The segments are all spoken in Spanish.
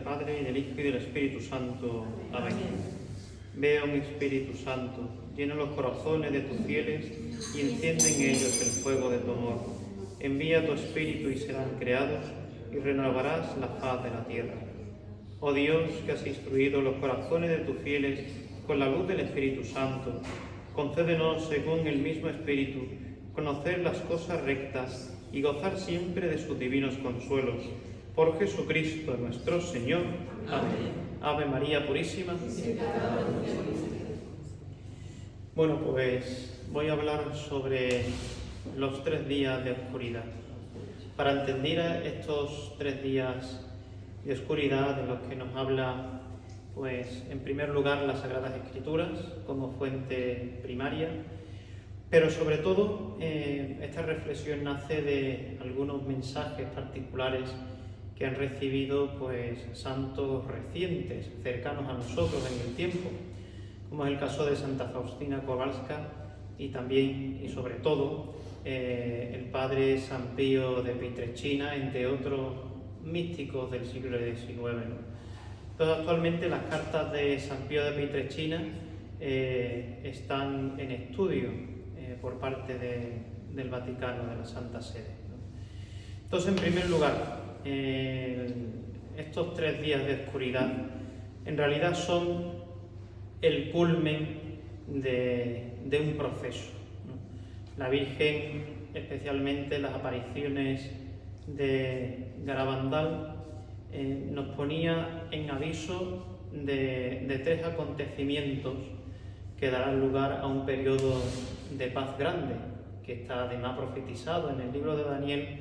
Padre, y del Hijo, y del Espíritu Santo. Amén. Ven, Espíritu Santo, llena los corazones de tus fieles y enciende en ellos el fuego de tu amor. Envía tu Espíritu y serán creados, y renovarás la faz de la tierra. Oh Dios, que has instruido los corazones de tus fieles con la luz del Espíritu Santo, concédenos, según el mismo Espíritu, conocer las cosas rectas y gozar siempre de sus divinos consuelos. Por Jesucristo nuestro Señor. Amén. Ave María Purísima. Bueno, pues voy a hablar sobre los 3 días de oscuridad. Para entender estos 3 días de oscuridad de los que nos habla, pues en primer lugar, las Sagradas Escrituras como fuente primaria, pero sobre todo esta reflexión nace de algunos mensajes particulares que han recibido pues santos recientes, cercanos a nosotros en el tiempo, como es el caso de Santa Faustina Kowalska y también y sobre todo el padre San Pío de Pietrelcina, entre otros místicos del siglo XIX, ¿no? Entonces, actualmente las cartas de San Pío de Pietrelcina están en estudio por parte del Vaticano, de la Santa Sede, ¿no? Entonces, en primer lugar, estos 3 días de oscuridad en realidad son el culmen de un proceso, ¿no? La Virgen, especialmente las apariciones de Garabandal, nos ponía en aviso de 3 acontecimientos que darán lugar a un periodo de paz grande, que está además profetizado en el libro de Daniel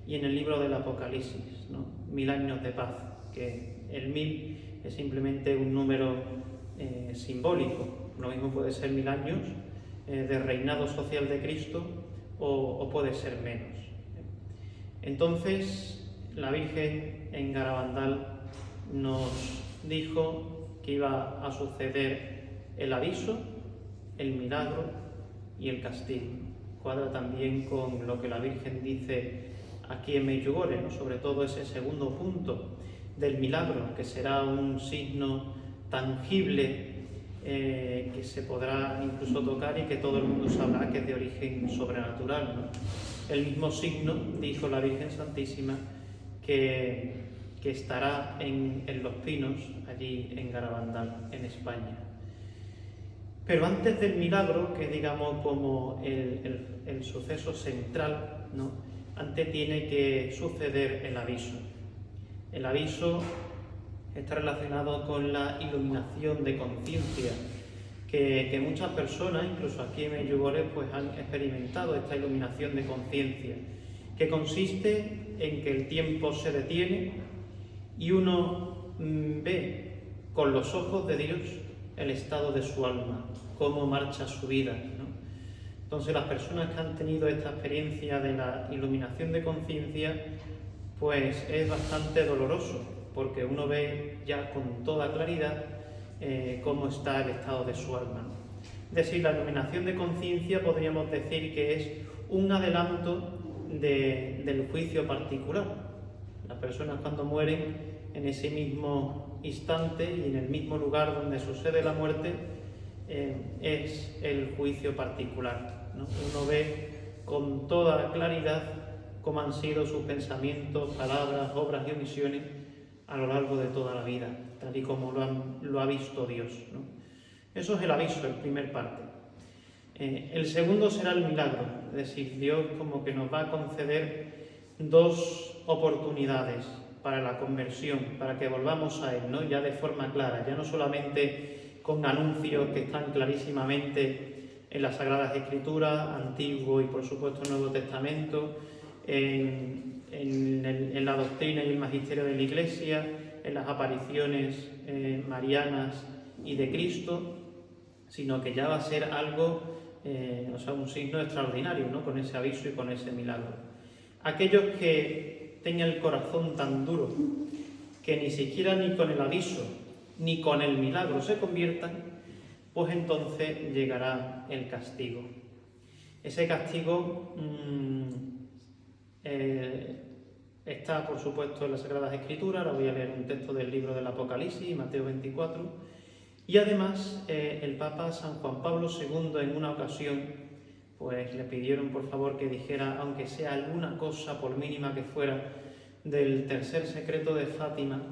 y en el libro del Apocalipsis, ¿no? 1000 años de paz, que el 1000 es simplemente un número simbólico. Lo mismo puede ser 1000 años de reinado social de Cristo o puede ser menos. Entonces, la Virgen en Garabandal nos dijo que iba a suceder el aviso, el milagro y el castigo. Cuadra también con lo que la Virgen dice aquí en Medjugorje, ¿no? Sobre todo ese segundo punto del milagro, que será un signo tangible que se podrá incluso tocar y que todo el mundo sabrá que es de origen sobrenatural, ¿no? El mismo signo, dijo la Virgen Santísima, que estará en Los Pinos, allí en Garabandal, en España. Pero antes del milagro, que digamos como el suceso central, ¿no? Antes tiene que suceder el aviso. El aviso está relacionado con la iluminación de conciencia, que muchas personas, incluso aquí en Medjugorje, pues han experimentado esta iluminación de conciencia, que consiste en que el tiempo se detiene y uno ve con los ojos de Dios el estado de su alma, cómo marcha su vida, ¿no? Entonces, las personas que han tenido esta experiencia de la iluminación de conciencia, pues es bastante doloroso, porque uno ve ya con toda claridad cómo está el estado de su alma, ¿no? Es decir, la iluminación de conciencia podríamos decir que es un adelanto del juicio particular. Las personas, cuando mueren, en ese mismo instante y en el mismo lugar donde sucede la muerte, es el juicio particular, ¿no? Uno ve con toda claridad cómo han sido sus pensamientos, palabras, obras y omisiones a lo largo de toda la vida, tal y como lo ha visto Dios, ¿no? Eso es el aviso, el primer parte. El segundo será el milagro, es decir, Dios como que nos va a conceder 2 oportunidades para la conversión, para que volvamos a Él, ¿no? Ya de forma clara, ya no solamente con anuncios que están clarísimamente en las Sagradas Escrituras, Antiguo y por supuesto Nuevo Testamento, en la doctrina y el magisterio de la Iglesia, en las apariciones marianas y de Cristo, sino que ya va a ser algo, un signo extraordinario, ¿no? Con ese aviso y con ese milagro. Aquellos que tengan el corazón tan duro que ni siquiera ni con el aviso ni con el milagro se conviertan, pues entonces llegará el castigo. Ese castigo es Está, por supuesto, en las Sagradas Escrituras. Ahora voy a leer un texto del libro del Apocalipsis, Mateo 24. Y además, el Papa San Juan Pablo II, en una ocasión, pues le pidieron por favor que dijera, aunque sea alguna cosa, por mínima que fuera, del tercer secreto de Fátima,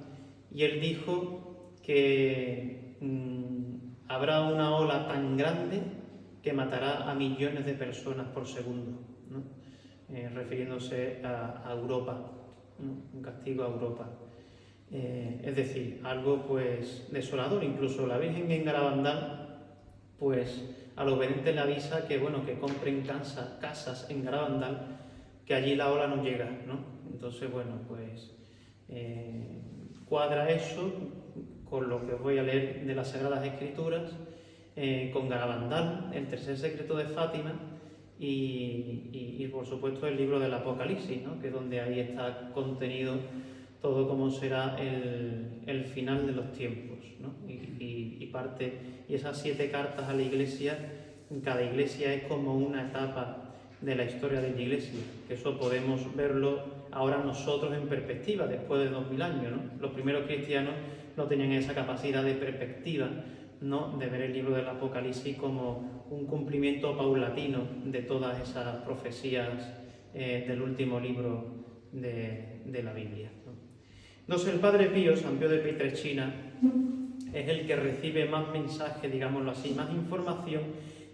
y él dijo que habrá una ola tan grande que matará a millones de personas por segundo, ¿no? Refiriéndose a Europa, ¿no? Un castigo a Europa. Es decir, algo pues desolador. Incluso la Virgen en Garabandal, pues a los videntes le avisa que bueno, que compren casas en Garabandal, que allí la ola no llega, ¿no? Entonces, bueno, pues cuadra eso con lo que os voy a leer de las Sagradas Escrituras, con Garabandal, el tercer secreto de Fátima y por supuesto el libro del Apocalipsis, ¿no? Que es donde ahí está contenido todo cómo será el final de los tiempos, ¿no? Y esas 7 cartas a la Iglesia, cada iglesia es como una etapa de la historia de la Iglesia, que eso podemos verlo ahora nosotros en perspectiva, después de 2000 años, ¿no? Los primeros cristianos no tenían esa capacidad de perspectiva, ¿no? De ver el libro del Apocalipsis como un cumplimiento paulatino de todas esas profecías del último libro de la Biblia, ¿no? Entonces el Padre Pío, San Pío de Pietrelcina, es el que recibe más mensaje, digámoslo así, más información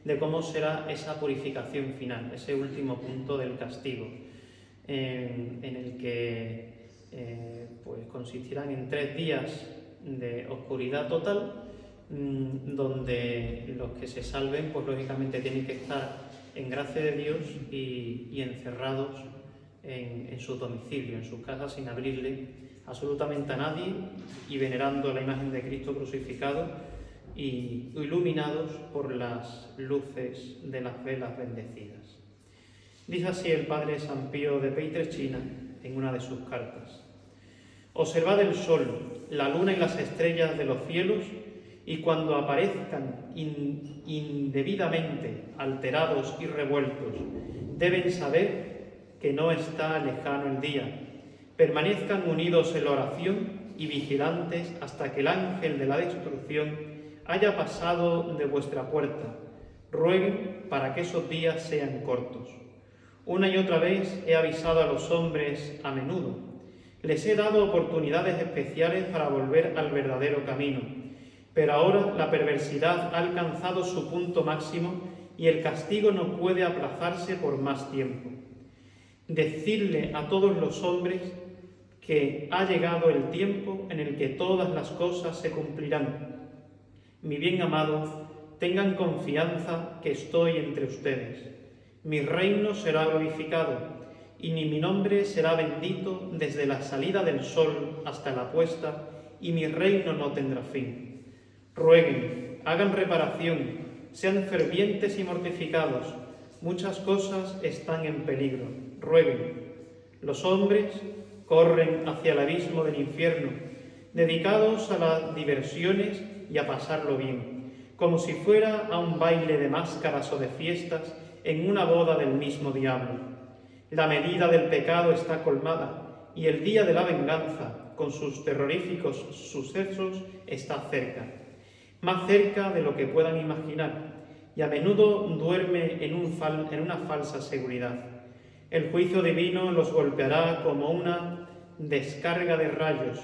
de cómo será esa purificación final, ese último punto del castigo, en el que pues consistirán en 3 días de oscuridad total, donde los que se salven, pues lógicamente tienen que estar en gracia de Dios y encerrados en su domicilio, en sus casas, sin abrirle absolutamente a nadie y venerando la imagen de Cristo crucificado y iluminados por las luces de las velas bendecidas. Dice así el Padre San Pío de Pietrelcina en una de sus cartas: observad el sol, la luna y las estrellas de los cielos, y cuando aparezcan indebidamente alterados y revueltos, deben saber que no está lejano el día. Permanezcan unidos en la oración y vigilantes hasta que el ángel de la destrucción haya pasado de vuestra puerta. Rueguen para que esos días sean cortos. Una y otra vez he avisado a los hombres a menudo. Les he dado oportunidades especiales para volver al verdadero camino. Pero ahora la perversidad ha alcanzado su punto máximo y el castigo no puede aplazarse por más tiempo. Decidle a todos los hombres que ha llegado el tiempo en el que todas las cosas se cumplirán. Mi bien amado, tengan confianza que estoy entre ustedes. Mi reino será glorificado y mi nombre será bendito desde la salida del sol hasta la puesta, y mi reino no tendrá fin. Rueguen, hagan reparación, sean fervientes y mortificados. Muchas cosas están en peligro. Rueguen. Los hombres corren hacia el abismo del infierno, dedicados a las diversiones y a pasarlo bien, como si fuera a un baile de máscaras o de fiestas en una boda del mismo diablo. La medida del pecado está colmada y el día de la venganza, con sus terroríficos sucesos, está cerca, más cerca de lo que puedan imaginar, y a menudo duerme en una falsa seguridad. El juicio divino los golpeará como una descarga de rayos.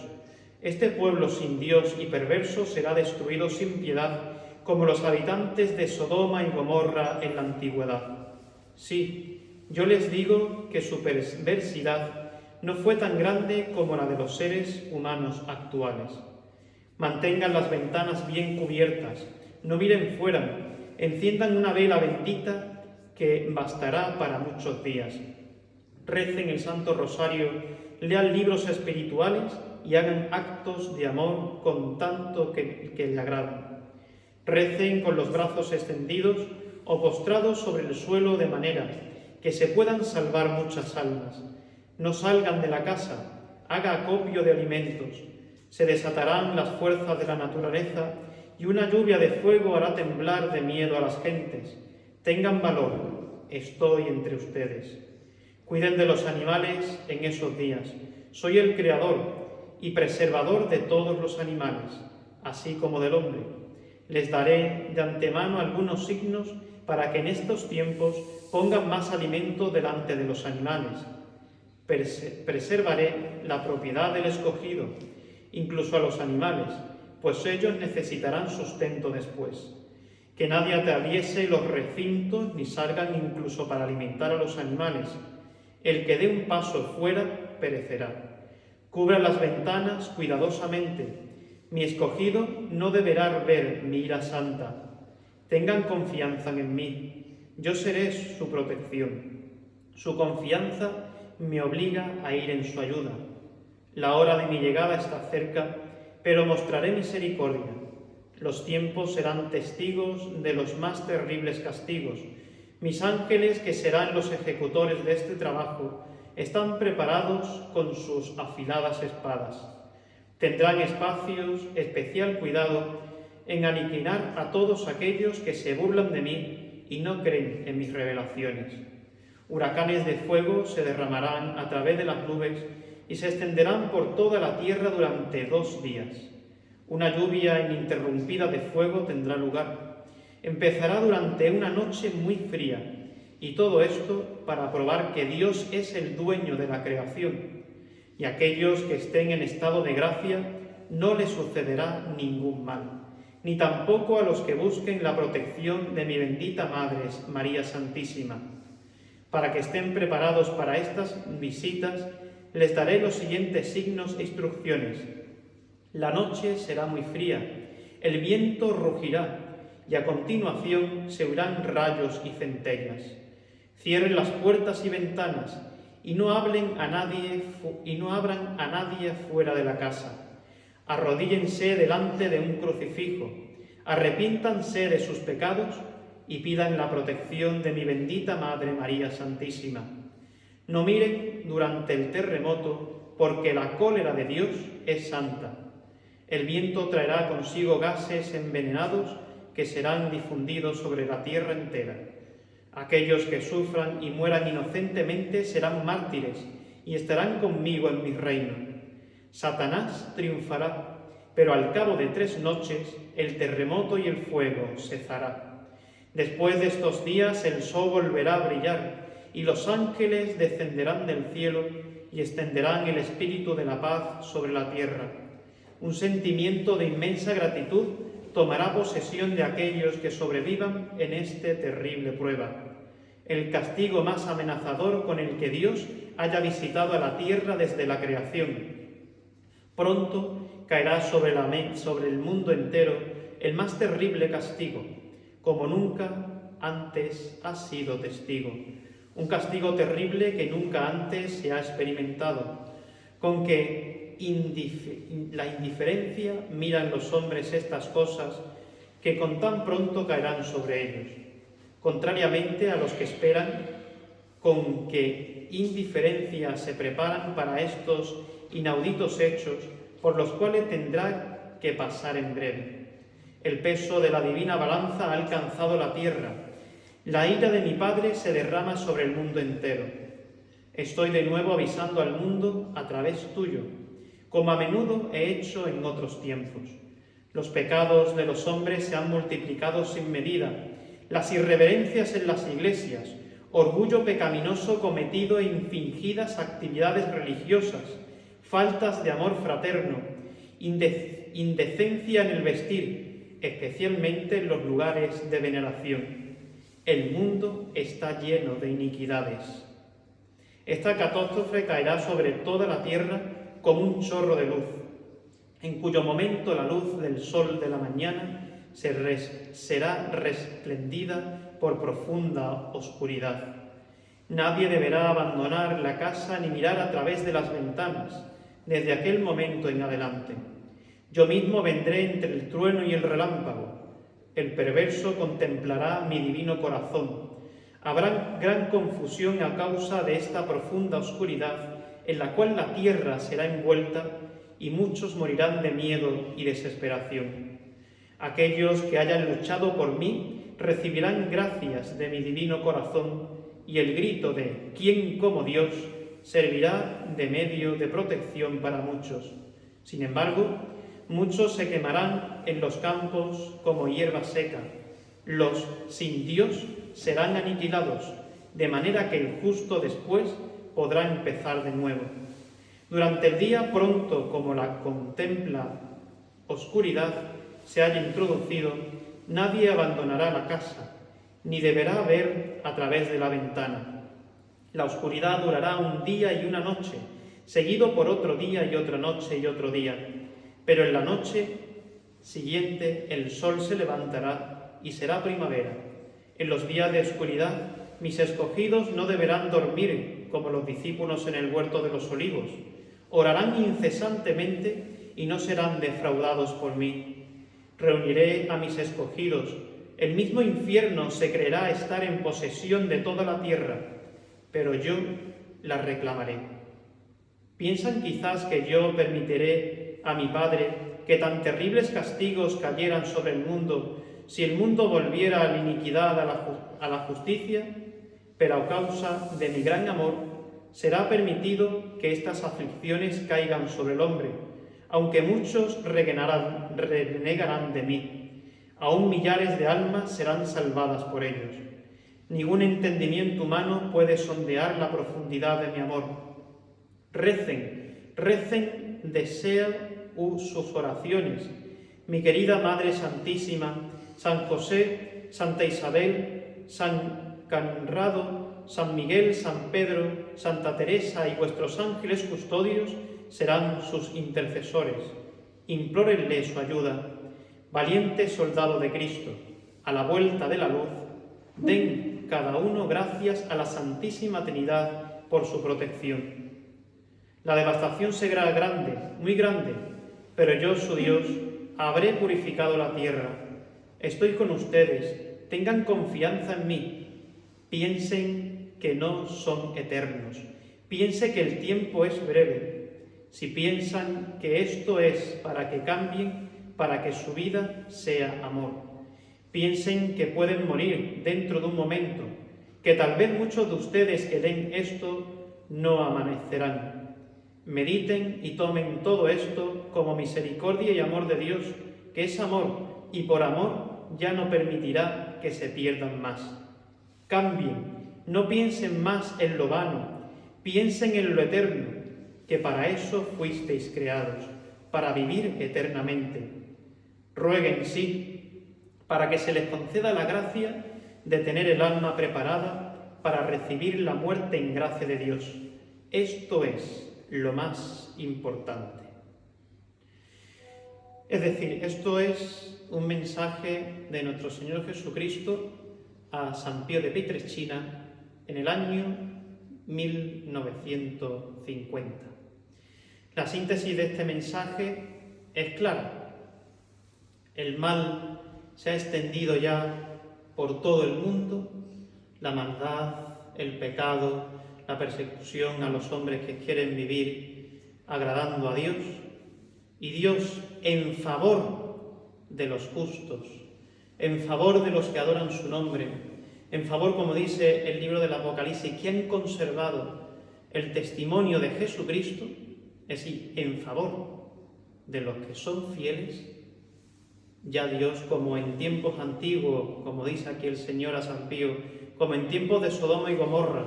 Este pueblo sin Dios y perverso será destruido sin piedad, como los habitantes de Sodoma y Gomorra en la antigüedad. Sí, yo les digo que su perversidad no fue tan grande como la de los seres humanos actuales. Mantengan las ventanas bien cubiertas, no miren fuera, enciendan una vela bendita que bastará para muchos días. Recen el Santo Rosario, lean libros espirituales y hagan actos de amor con tanto que le agradan. Recen con los brazos extendidos o postrados sobre el suelo de manera que se puedan salvar muchas almas. No salgan de la casa, haga acopio de alimentos. Se desatarán las fuerzas de la naturaleza y una lluvia de fuego hará temblar de miedo a las gentes. Tengan valor, estoy entre ustedes. Cuiden de los animales en esos días. Soy el creador y preservador de todos los animales, así como del hombre. Les daré de antemano algunos signos para que en estos tiempos pongan más alimento delante de los animales. Preservaré la propiedad del escogido, incluso a los animales, pues ellos necesitarán sustento después. Que nadie atraviese los recintos ni salgan incluso para alimentar a los animales. El que dé un paso fuera perecerá. Cubran las ventanas cuidadosamente. Mi escogido no deberá ver mi ira santa. Tengan confianza en mí. Yo seré su protección. Su confianza me obliga a ir en su ayuda. La hora de mi llegada está cerca, pero mostraré misericordia. Los tiempos serán testigos de los más terribles castigos. Mis ángeles, que serán los ejecutores de este trabajo, están preparados con sus afiladas espadas. Tendrán especial cuidado en aniquilar a todos aquellos que se burlan de mí y no creen en mis revelaciones. Huracanes de fuego se derramarán a través de las nubes y se extenderán por toda la tierra durante 2 días. Una lluvia ininterrumpida de fuego tendrá lugar. Empezará durante una noche muy fría, y todo esto para probar que Dios es el dueño de la creación. Y a aquellos que estén en estado de gracia no les sucederá ningún mal, ni tampoco a los que busquen la protección de mi bendita Madre, María Santísima. Para que estén preparados para estas visitas, les daré los siguientes signos e instrucciones. La noche será muy fría, el viento rugirá, y a continuación se oirán rayos y centellas. Cierren las puertas y ventanas, y no abran a nadie fuera de la casa. Arrodíllense delante de un crucifijo, arrepiéntanse de sus pecados y pidan la protección de mi bendita Madre María Santísima. No miren durante el terremoto, porque la cólera de Dios es santa. El viento traerá consigo gases envenenados que serán difundidos sobre la tierra entera. Aquellos que sufran y mueran inocentemente serán mártires y estarán conmigo en mi reino. Satanás triunfará, pero al cabo de 3 noches el terremoto y el fuego cesará. Después de estos días el sol volverá a brillar y los ángeles descenderán del cielo y extenderán el espíritu de la paz sobre la tierra. Un sentimiento de inmensa gratitud tomará posesión de aquellos que sobrevivan en esta terrible prueba. El castigo más amenazador con el que Dios haya visitado a la tierra desde la creación. Pronto caerá sobre el mundo entero el más terrible castigo, como nunca antes ha sido testigo. Un castigo terrible que nunca antes se ha experimentado, con que la indiferencia miran los hombres estas cosas que con tan pronto caerán sobre ellos. Contrariamente a los que esperan, con qué indiferencia se preparan para estos inauditos hechos por los cuales tendrá que pasar en breve. El peso de la divina balanza ha alcanzado la tierra. La ira de mi Padre se derrama sobre el mundo entero. Estoy de nuevo avisando al mundo a través tuyo, como a menudo he hecho en otros tiempos. Los pecados de los hombres se han multiplicado sin medida, las irreverencias en las iglesias, orgullo pecaminoso cometido en fingidas actividades religiosas, faltas de amor fraterno, indecencia en el vestir, especialmente en los lugares de veneración. El mundo está lleno de iniquidades. Esta catástrofe caerá sobre toda la tierra como un chorro de luz, en cuyo momento la luz del sol de la mañana será resplendida por profunda oscuridad. Nadie deberá abandonar la casa ni mirar a través de las ventanas, desde aquel momento en adelante. Yo mismo vendré entre el trueno y el relámpago. El perverso contemplará mi divino corazón. Habrá gran confusión a causa de esta profunda oscuridad en la cual la tierra será envuelta y muchos morirán de miedo y desesperación. Aquellos que hayan luchado por mí recibirán gracias de mi divino corazón y el grito de «¿Quién como Dios?» servirá de medio de protección para muchos. Sin embargo, muchos se quemarán en los campos como hierba seca. Los sin Dios serán aniquilados, de manera que el justo después podrá empezar de nuevo. Durante el día, pronto como la contempla oscuridad se haya introducido, nadie abandonará la casa, ni deberá ver a través de la ventana. La oscuridad durará un día y una noche, seguido por otro día y otra noche y otro día. Pero en la noche siguiente el sol se levantará y será primavera. En los días de oscuridad mis escogidos no deberán dormir como los discípulos en el huerto de los olivos. Orarán incesantemente y no serán defraudados por mí. Reuniré a mis escogidos. El mismo infierno se creerá estar en posesión de toda la tierra, pero yo la reclamaré. ¿Piensan quizás que yo permitiré a mi Padre que tan terribles castigos cayeran sobre el mundo si el mundo volviera a la iniquidad, a la justicia? Pero a causa de mi gran amor será permitido que estas aflicciones caigan sobre el hombre, aunque muchos renegarán de mí. Aún millares de almas serán salvadas por ellos. Ningún entendimiento humano puede sondear la profundidad de mi amor. Recen, recen, deseo sus oraciones. Mi querida Madre Santísima, San José, Santa Isabel, San Conrado, San Miguel, San Pedro, Santa Teresa y vuestros ángeles custodios serán sus intercesores. Implórenle su ayuda. Valiente soldado de Cristo, a la vuelta de la luz, den cada uno gracias a la Santísima Trinidad por su protección. La devastación será grande, muy grande, pero yo, su Dios, habré purificado la tierra. Estoy con ustedes, tengan confianza en mí. Piensen que no son eternos. Piensen que el tiempo es breve. Si piensan que esto es para que cambien, para que su vida sea amor. Piensen que pueden morir dentro de un momento, que tal vez muchos de ustedes que den esto no amanecerán. Mediten y tomen todo esto como misericordia y amor de Dios, que es amor, y por amor ya no permitirá que se pierdan más. Cambien, no piensen más en lo vano, piensen en lo eterno, que para eso fuisteis creados, para vivir eternamente. Rueguen, sí, para que se les conceda la gracia de tener el alma preparada para recibir la muerte en gracia de Dios. Esto es lo más importante. Es decir, esto es un mensaje de nuestro Señor Jesucristo a San Pío de Pietrelcina en el año 1950. La síntesis de este mensaje es clara. El mal se ha extendido ya por todo el mundo, la maldad, el pecado, la persecución a los hombres que quieren vivir agradando a Dios, y Dios en favor de los justos, en favor de los que adoran su nombre, en favor, como dice el libro del Apocalipsis, que han conservado el testimonio de Jesucristo, es decir, en favor de los que son fieles. Ya Dios, como en tiempos antiguos, como dice aquí el Señor a San Pío, como en tiempos de Sodoma y Gomorra,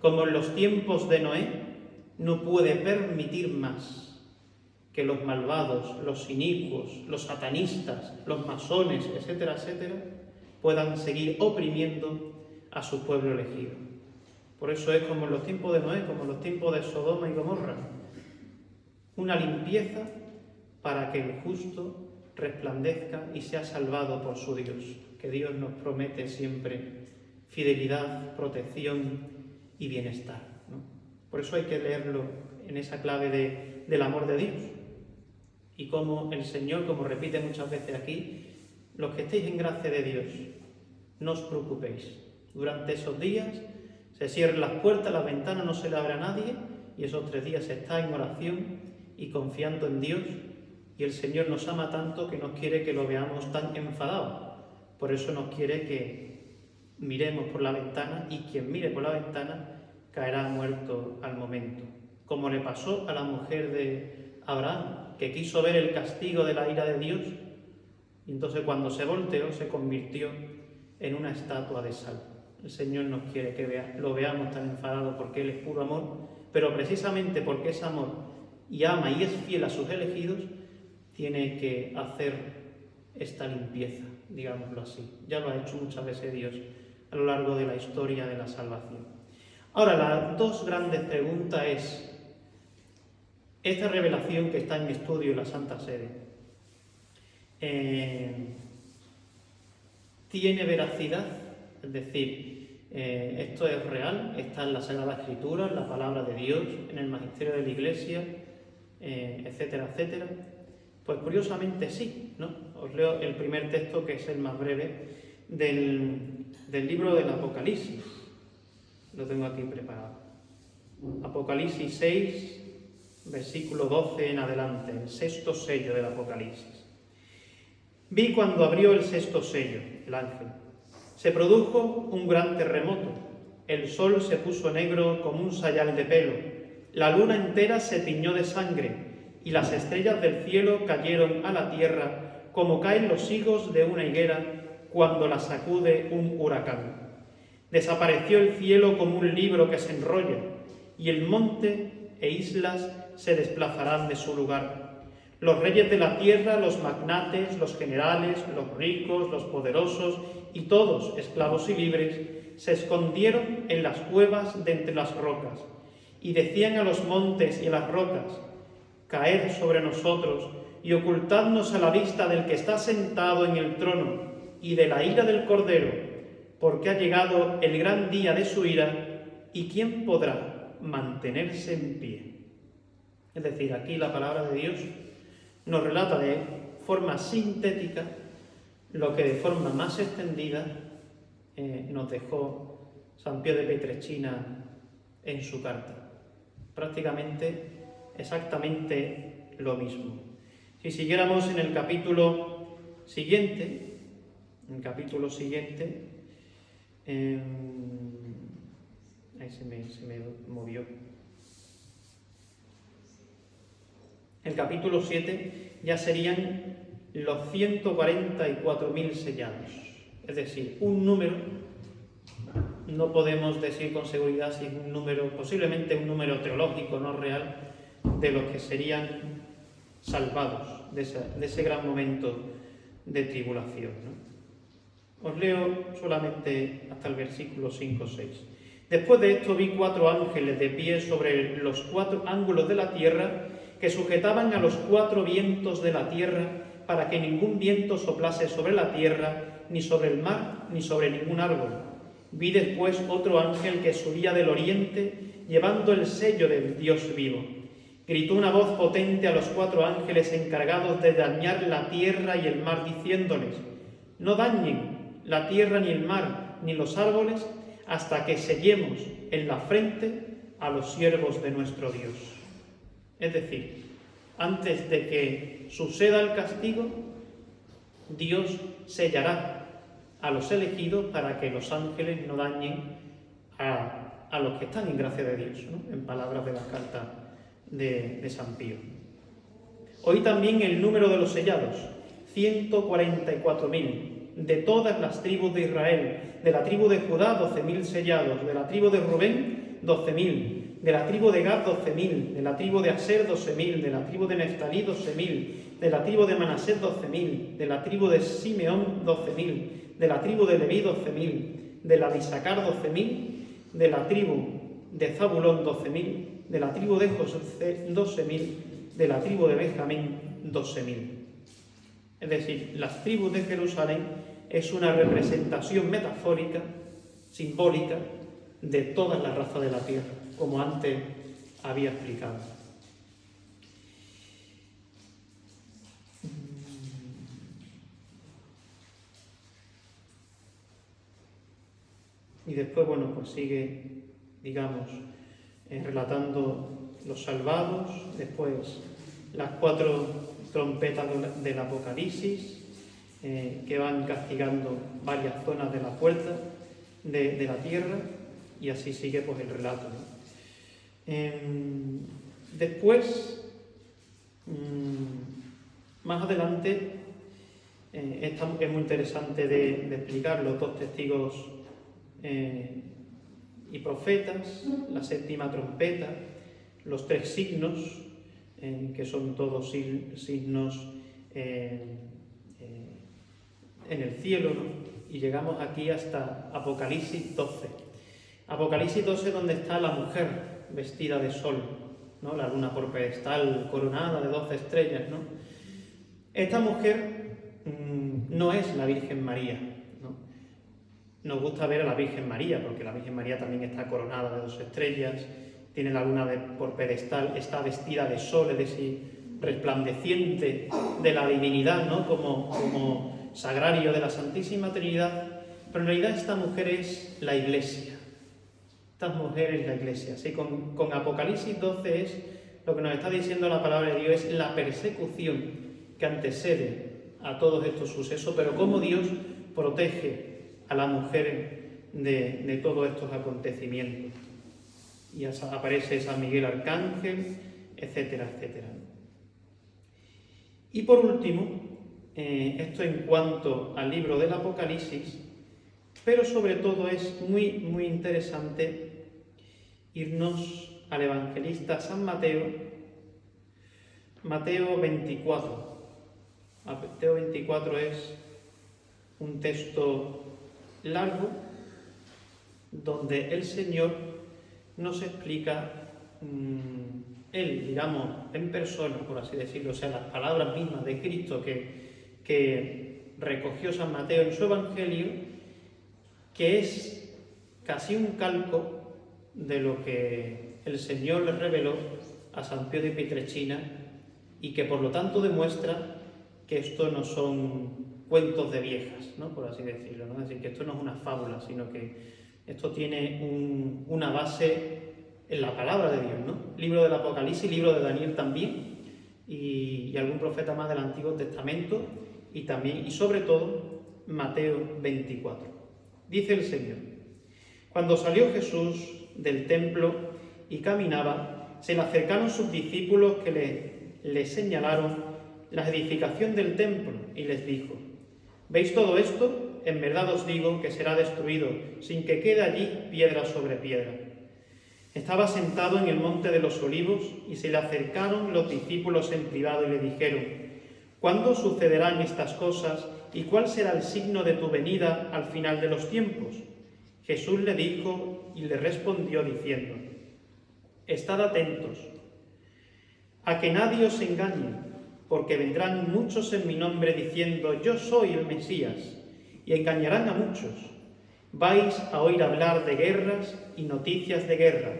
como en los tiempos de Noé, no puede permitir más que los malvados, los inicuos, los satanistas, los masones, etcétera, etcétera, puedan seguir oprimiendo a su pueblo elegido. Por eso es como en los tiempos de Noé, como en los tiempos de Sodoma y Gomorra, una limpieza para que el justo resplandezca y sea salvado por su Dios, que Dios nos promete siempre fidelidad, protección y bienestar, ¿no? Por eso hay que leerlo en esa clave del amor de Dios. Y como el Señor, como repite muchas veces aquí, los que estéis en gracia de Dios, no os preocupéis. Durante esos días se cierran las puertas, las ventanas, no se le abre a nadie, y esos 3 días se está en oración y confiando en Dios. Y el Señor nos ama tanto que no quiere que lo veamos tan enfadados. Por eso nos quiere que miremos por la ventana, y quien mire por la ventana caerá muerto al momento, como le pasó a la mujer de Abraham, que quiso ver el castigo de la ira de Dios, y entonces cuando se volteó se convirtió en una estatua de sal. El Señor nos quiere que lo veamos tan enfadado porque Él es puro amor, pero precisamente porque es amor y ama y es fiel a sus elegidos, tiene que hacer esta limpieza, digámoslo así. Ya lo ha hecho muchas veces Dios a lo largo de la historia de la salvación. Ahora, las dos grandes preguntas es, esta revelación que está en estudio en la Santa Sede, ¿tiene veracidad? Es decir, ¿esto es real? ¿Está en la Sagrada Escritura, en la Palabra de Dios, en el Magisterio de la Iglesia, etcétera, etcétera? Pues curiosamente sí, ¿no? Os leo el primer texto, que es el más breve, del libro del Apocalipsis. Lo tengo aquí preparado. Apocalipsis 6, versículo 12 en adelante, el sexto sello del Apocalipsis. Vi cuando abrió el sexto sello, el ángel. Se produjo un gran terremoto. El sol se puso negro como un sayal de pelo. La luna entera se tiñó de sangre y las estrellas del cielo cayeron a la tierra como caen los higos de una higuera cuando la sacude un huracán. Desapareció el cielo como un libro que se enrolla y el monte e islas se desplazarán de su lugar. Los reyes de la tierra, los magnates, los generales, los ricos, los poderosos y todos, esclavos y libres, se escondieron en las cuevas de entre las rocas y decían a los montes y a las rocas: caed sobre nosotros y ocultadnos a la vista del que está sentado en el trono y de la ira del Cordero, porque ha llegado el gran día de su ira, y ¿quién podrá mantenerse en pie? Es decir, aquí la palabra de Dios nos relata de forma sintética lo que de forma más extendida nos dejó San Pío de Pietrelcina en su carta. Prácticamente, exactamente lo mismo. Si siguiéramos en el capítulo siguiente, ahí se me movió. El capítulo 7 ya serían los 144.000 sellados. Es decir, un número, no podemos decir con seguridad si es un número, posiblemente un número teológico, no real, de los que serían salvados de ese gran momento de tribulación, ¿no? Os leo solamente hasta el versículo 5-6. Después de esto vi 4 ángeles de pie sobre los 4 ángulos de la tierra, que sujetaban a los 4 vientos de la tierra, para que ningún viento soplase sobre la tierra, ni sobre el mar, ni sobre ningún árbol. Vi después otro ángel que subía del oriente, llevando el sello del Dios vivo. Gritó una voz potente a los 4 ángeles encargados de dañar la tierra y el mar, diciéndoles: no dañen la tierra ni el mar, ni los árboles, hasta que sellemos en la frente a los siervos de nuestro Dios. Es decir, antes de que suceda el castigo, Dios sellará a los elegidos para que los ángeles no dañen a los que están en gracia de Dios, ¿no? En palabras de la carta de San Pío. Hoy también el número de los sellados, 144.000, de todas las tribus de Israel. De la tribu de Judá, 12.000 sellados. De la tribu de Rubén, 12.000. De la tribu de Gad, 12.000. De la tribu de Aser, 12.000. De la tribu de Neftalí, 12.000. De la tribu de Manasés, 12.000. De la tribu de Simeón, 12.000. De la tribu de Leví, 12.000. De la de Isaacar, 12.000. De la tribu de Zabulón, 12.000. De la tribu de José, 12.000. De la tribu de Benjamín, 12.000. Es decir, las tribus de Jerusalén es una representación metafórica, simbólica, de todas las razas de la tierra, como antes había explicado. Y después, bueno, pues sigue, digamos, relatando los salvados, después las 4 trompetas del Apocalipsis, que van castigando varias zonas de la puerta de la tierra, Y así sigue pues el relato, ¿no? Después, más adelante, es muy interesante de explicar los dos testigos y profetas, la séptima trompeta, los tres signos, que son todos signos en el cielo, ¿no? Y llegamos aquí hasta Apocalipsis 12. Apocalipsis 12, donde está la mujer vestida de sol, ¿no? La luna por pedestal, coronada de 12 estrellas, ¿no? Esta mujer no es la Virgen María, ¿no? Nos gusta ver a la Virgen María, porque la Virgen María también está coronada de 2 estrellas, tiene la luna por pedestal, está vestida de sol, es decir, resplandeciente de la divinidad, ¿no? Como sagrario de la Santísima Trinidad, pero en realidad esta mujer es la Iglesia. Esta mujer es la Iglesia. Así con Apocalipsis 12 es lo que nos está diciendo la palabra de Dios, es la persecución que antecede a todos estos sucesos, pero cómo Dios protege a la mujer de todos estos acontecimientos. Y aparece San Miguel Arcángel, etcétera, etcétera. Y por último, esto en cuanto al libro del Apocalipsis, pero sobre todo es muy, muy interesante irnos al evangelista San Mateo, Mateo 24. Mateo 24 es un texto largo donde el Señor nos explica, Él, digamos, en persona, por así decirlo, o sea, las palabras mismas de Cristo que recogió San Mateo en su Evangelio, que es casi un calco de lo que el Señor le reveló a San Pío de Pietrelcina y que por lo tanto demuestra que esto no son cuentos de viejas, ¿no? Por así decirlo, ¿no? Es decir, que esto no es una fábula, sino que esto tiene una base en la palabra de Dios, ¿no? Libro del Apocalipsis, libro de Daniel también, y algún profeta más del Antiguo Testamento, y también, y sobre todo, Mateo 24. Dice el Señor: cuando salió Jesús del templo y caminaba, se le acercaron sus discípulos que le señalaron la edificación del templo y les dijo: ¿veis todo esto? En verdad os digo que será destruido, sin que quede allí piedra sobre piedra. Estaba sentado en el monte de los Olivos y se le acercaron los discípulos en privado y le dijeron: ¿cuándo sucederán estas cosas y cuál será el signo de tu venida al final de los tiempos? Jesús le dijo y le respondió diciendo: estad atentos a que nadie os engañe, porque vendrán muchos en mi nombre diciendo: yo soy el Mesías, y engañarán a muchos. Vais a oír hablar de guerras y noticias de guerra.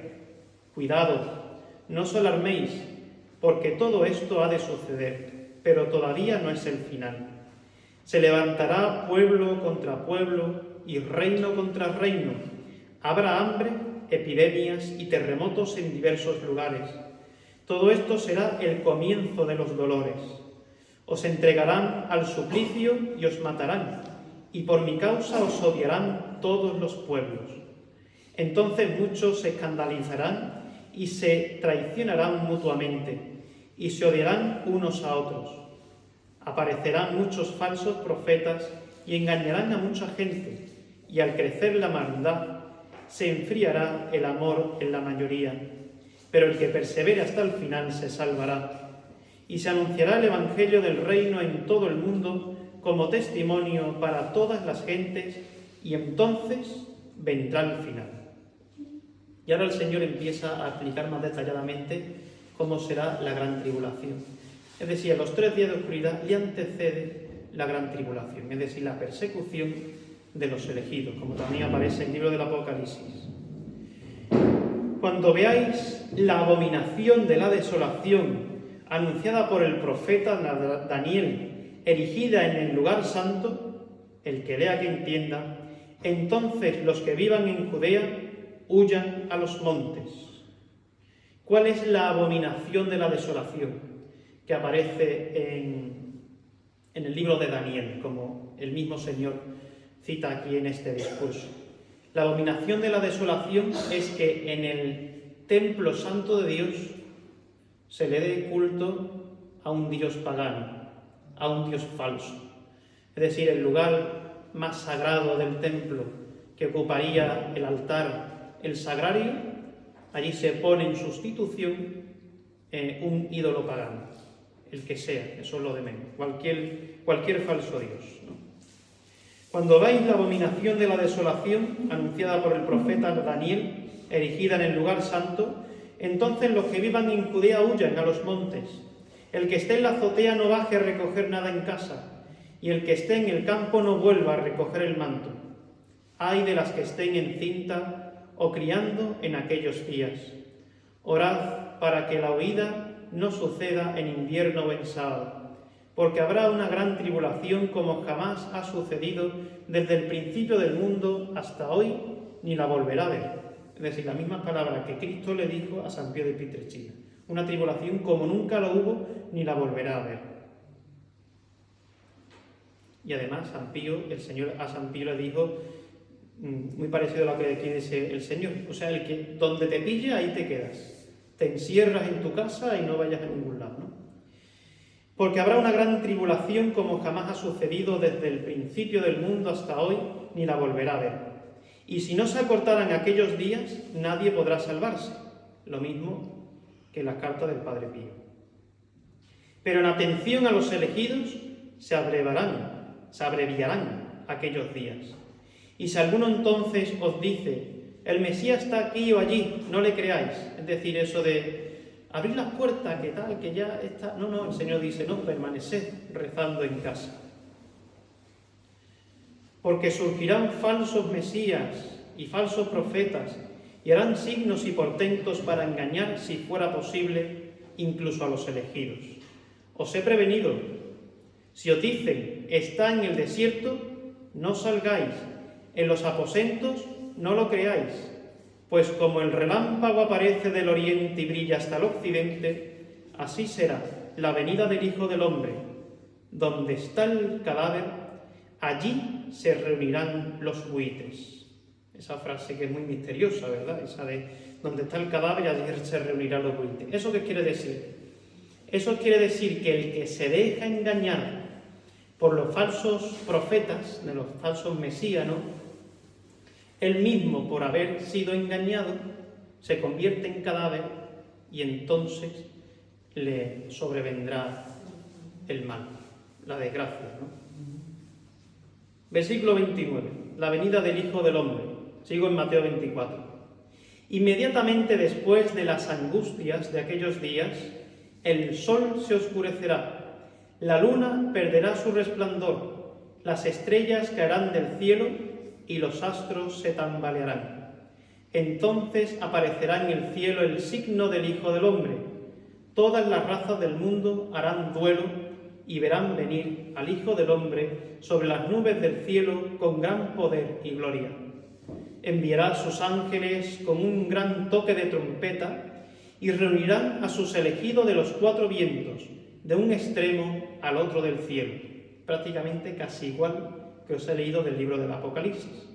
Cuidado, no os alarméis, porque todo esto ha de suceder, pero todavía no es el final. Se levantará pueblo contra pueblo y reino contra reino. Habrá hambre, epidemias y terremotos en diversos lugares. Todo esto será el comienzo de los dolores. Os entregarán al suplicio y os matarán, y por mi causa os odiarán todos los pueblos. Entonces muchos se escandalizarán y se traicionarán mutuamente, y se odiarán unos a otros. Aparecerán muchos falsos profetas y engañarán a mucha gente, y al crecer la maldad se enfriará el amor en la mayoría. Pero el que persevere hasta el final se salvará. Y se anunciará el Evangelio del reino en todo el mundo como testimonio para todas las gentes, y entonces vendrá el final. Y ahora el Señor empieza a explicar más detalladamente cómo será la gran tribulación. Es decir, a los 3 días de oscuridad le antecede la gran tribulación, es decir, la persecución de los elegidos, como también aparece en el libro del Apocalipsis. Cuando veáis la abominación de la desolación anunciada por el profeta Daniel, erigida en el lugar santo, el que lea que entienda, entonces los que vivan en Judea huyan a los montes. ¿Cuál es la abominación de la desolación que aparece en el libro de Daniel, como el mismo Señor cita aquí en este discurso? La abominación de la desolación es que en el templo santo de Dios se le dé culto a un dios pagano, a un dios falso. Es decir, el lugar más sagrado del templo que ocuparía el altar, el sagrario, allí se pone en sustitución un ídolo pagano, el que sea, eso es lo de menos, cualquier falso dios, ¿no? Cuando veáis la abominación de la desolación anunciada por el profeta Daniel, erigida en el lugar santo, entonces los que vivan en Judea huyan a los montes. El que esté en la azotea no baje a recoger nada en casa, y el que esté en el campo no vuelva a recoger el manto. Ay de las que estén encinta o criando en aquellos días. Orad para que la huida no suceda en invierno o en sábado, porque habrá una gran tribulación como jamás ha sucedido desde el principio del mundo hasta hoy, ni la volverá a ver. Es decir, la misma palabra que Cristo le dijo a San Pío de Pietrelcina. Una tribulación como nunca la hubo, ni la volverá a ver. Y además el Señor a San Pío le dijo, muy parecido a lo que aquí dice el Señor, o sea, el que donde te pille, ahí te quedas. Te encierras en tu casa y no vayas a ningún lado, ¿no? Porque habrá una gran tribulación como jamás ha sucedido desde el principio del mundo hasta hoy, ni la volverá a ver. Y si no se acortaran aquellos días, nadie podrá salvarse. Lo mismo que la carta del Padre Pío. Pero en atención a los elegidos, se abreviarán aquellos días. Y si alguno entonces os dice, el Mesías está aquí o allí, no le creáis. Es decir, eso de abrir las puertas, que tal, que ya está... No, el Señor dice, no, permaneced rezando en casa. Porque surgirán falsos mesías y falsos profetas y harán signos y portentos para engañar, si fuera posible, incluso a los elegidos. Os he prevenido. Si os dicen, está en el desierto, no salgáis. En los aposentos, no lo creáis. Pues como el relámpago aparece del oriente y brilla hasta el occidente, así será la venida del Hijo del Hombre. Donde está el cadáver, allí se reunirán los buitres. Esa frase que es muy misteriosa, ¿verdad? Esa de donde está el cadáver, allí se reunirán los buitres. ¿Eso qué quiere decir? Eso quiere decir que el que se deja engañar por los falsos profetas, de los falsos mesíanos, él mismo, por haber sido engañado, se convierte en cadáver y entonces le sobrevendrá el mal, la desgracia, ¿no? Versículo 29, la venida del Hijo del Hombre. Sigo en Mateo 24. Inmediatamente después de las angustias de aquellos días, el sol se oscurecerá, la luna perderá su resplandor, las estrellas caerán del cielo y los astros se tambalearán. Entonces aparecerá en el cielo el signo del Hijo del Hombre. Todas las razas del mundo harán duelo y verán venir al Hijo del Hombre sobre las nubes del cielo con gran poder y gloria. Enviará a sus ángeles con un gran toque de trompeta y reunirán a sus elegidos de los cuatro vientos, de un extremo al otro del cielo. Prácticamente casi igual que os he leído del libro del Apocalipsis.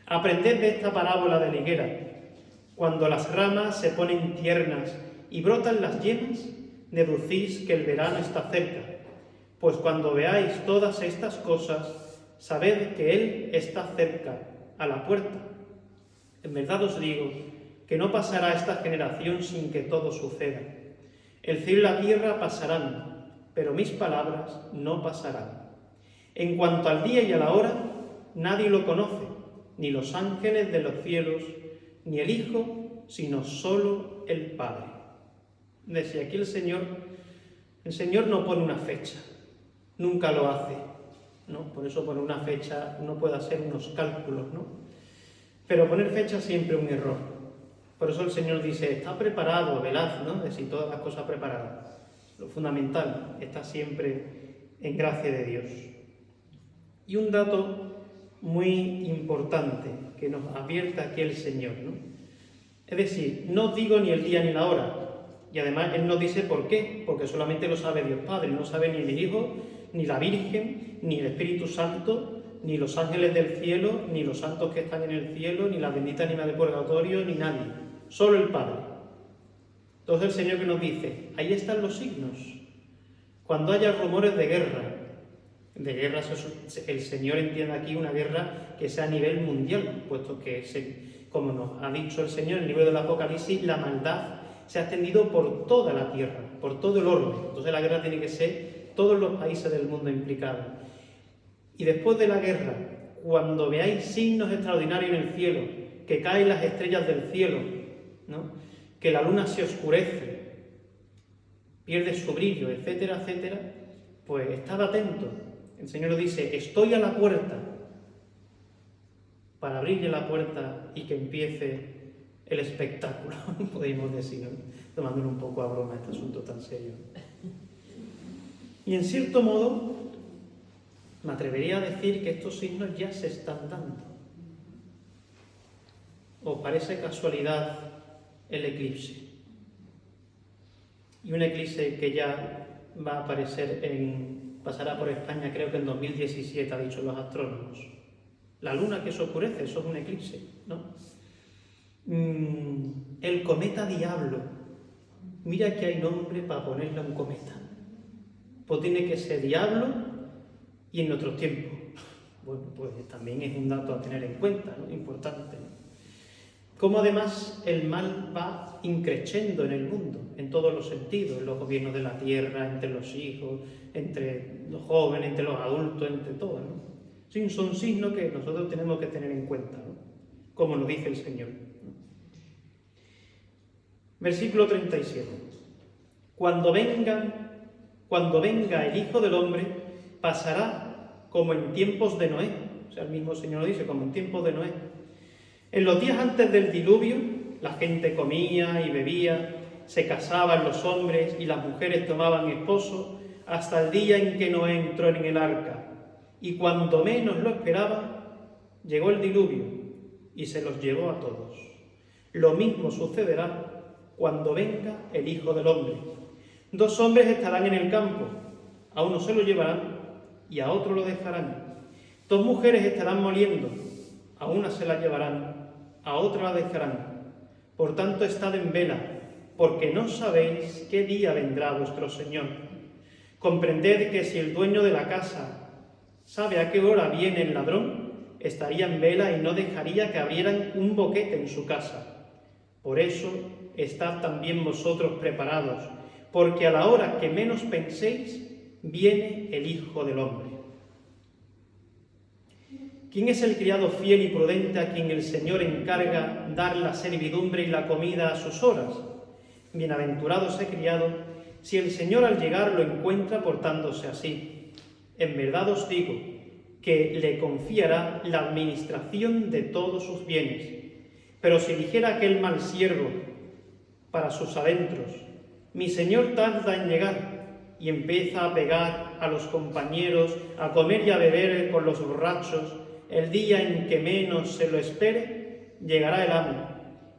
Aprended de esta parábola de la higuera. Cuando las ramas se ponen tiernas y brotan las yemas, deducís que el verano está cerca. Pues cuando veáis todas estas cosas, sabed que Él está cerca, a la puerta. En verdad os digo que no pasará esta generación sin que todo suceda. El cielo y la tierra pasarán, pero mis palabras no pasarán. En cuanto al día y a la hora, nadie lo conoce, ni los ángeles de los cielos, ni el Hijo, sino solo el Padre. Desde aquí el Señor no pone una fecha, nunca lo hace, ¿no? Por eso poner una fecha uno puede hacer unos cálculos, ¿no? Pero poner fecha siempre es un error. Por eso el Señor dice, está preparado, velad, ¿no? Es decir, todas las cosas preparadas. Lo fundamental está siempre en gracia de Dios. Y un dato muy importante que nos advierte aquí el Señor, ¿no? Es decir, no os digo ni el día ni la hora. Y además Él nos dice por qué, porque solamente lo sabe Dios Padre, no sabe ni el Hijo, ni la Virgen, ni el Espíritu Santo, ni los ángeles del cielo, ni los santos que están en el cielo, ni la bendita anima del purgatorio, ni nadie. Solo el Padre. Entonces el Señor que nos dice, ahí están los signos. Cuando haya rumores de guerra el Señor entiende aquí una guerra que sea a nivel mundial, puesto que, como nos ha dicho el Señor en el libro del Apocalipsis, la maldad se ha extendido por toda la tierra, por todo el orbe. Entonces la guerra tiene que ser todos los países del mundo implicados. Y después de la guerra, cuando veáis signos extraordinarios en el cielo, que caen las estrellas del cielo, ¿no? Que la luna se oscurece, pierde su brillo, etcétera, etcétera, pues estad atentos. El Señor nos dice, estoy a la puerta, para abrirle la puerta y que empiece el espectáculo, podemos decir, ¿no? Tomándole un poco a broma este asunto tan serio. Y en cierto modo, me atrevería a decir que estos signos ya se están dando. ¿Os parece casualidad el eclipse? Y un eclipse que ya va a aparecer pasará por España, creo que en 2017, ha dicho los astrónomos. La luna que se oscurece, eso es un eclipse, ¿no? El cometa Diablo. Mira que hay nombre para ponerle a un cometa. Pues tiene que ser Diablo y en otros tiempos. Bueno, pues también es un dato a tener en cuenta, ¿no? Importante, ¿no? Como además el mal va increciendo en el mundo, en todos los sentidos, en los gobiernos de la tierra, entre los hijos, entre los jóvenes, entre los adultos, entre todos, ¿no? Sí, son signos que nosotros tenemos que tener en cuenta, ¿no? Como nos dice el Señor, ¿no? Versículo 37. Cuando venga el Hijo del Hombre, pasará como en tiempos de Noé. O sea, el mismo Señor lo dice, como en tiempos de Noé. En los días antes del diluvio, la gente comía y bebía, se casaban los hombres y las mujeres tomaban esposo, hasta el día en que Noé entró en el arca. Y cuando menos lo esperaba, llegó el diluvio y se los llevó a todos. Lo mismo sucederá cuando venga el Hijo del Hombre. 2 hombres estarán en el campo, a uno se lo llevarán y a otro lo dejarán. 2 mujeres estarán moliendo, a una se la llevarán, a otra la dejarán. Por tanto, estad en vela, porque no sabéis qué día vendrá vuestro Señor. Comprended que si el dueño de la casa sabe a qué hora viene el ladrón, estaría en vela y no dejaría que abrieran un boquete en su casa. Por eso, estad también vosotros preparados, porque a la hora que menos penséis, viene el Hijo del Hombre. ¿Quién es el criado fiel y prudente a quien el Señor encarga dar la servidumbre y la comida a sus horas? Bienaventurado ese criado, si el Señor al llegar lo encuentra portándose así. En verdad os digo que le confiará la administración de todos sus bienes. Pero si dijera aquel mal siervo para sus adentros, mi Señor tarda en llegar, y empieza a pegar a los compañeros, a comer y a beber con los borrachos, el día en que menos se lo espere, llegará el amo,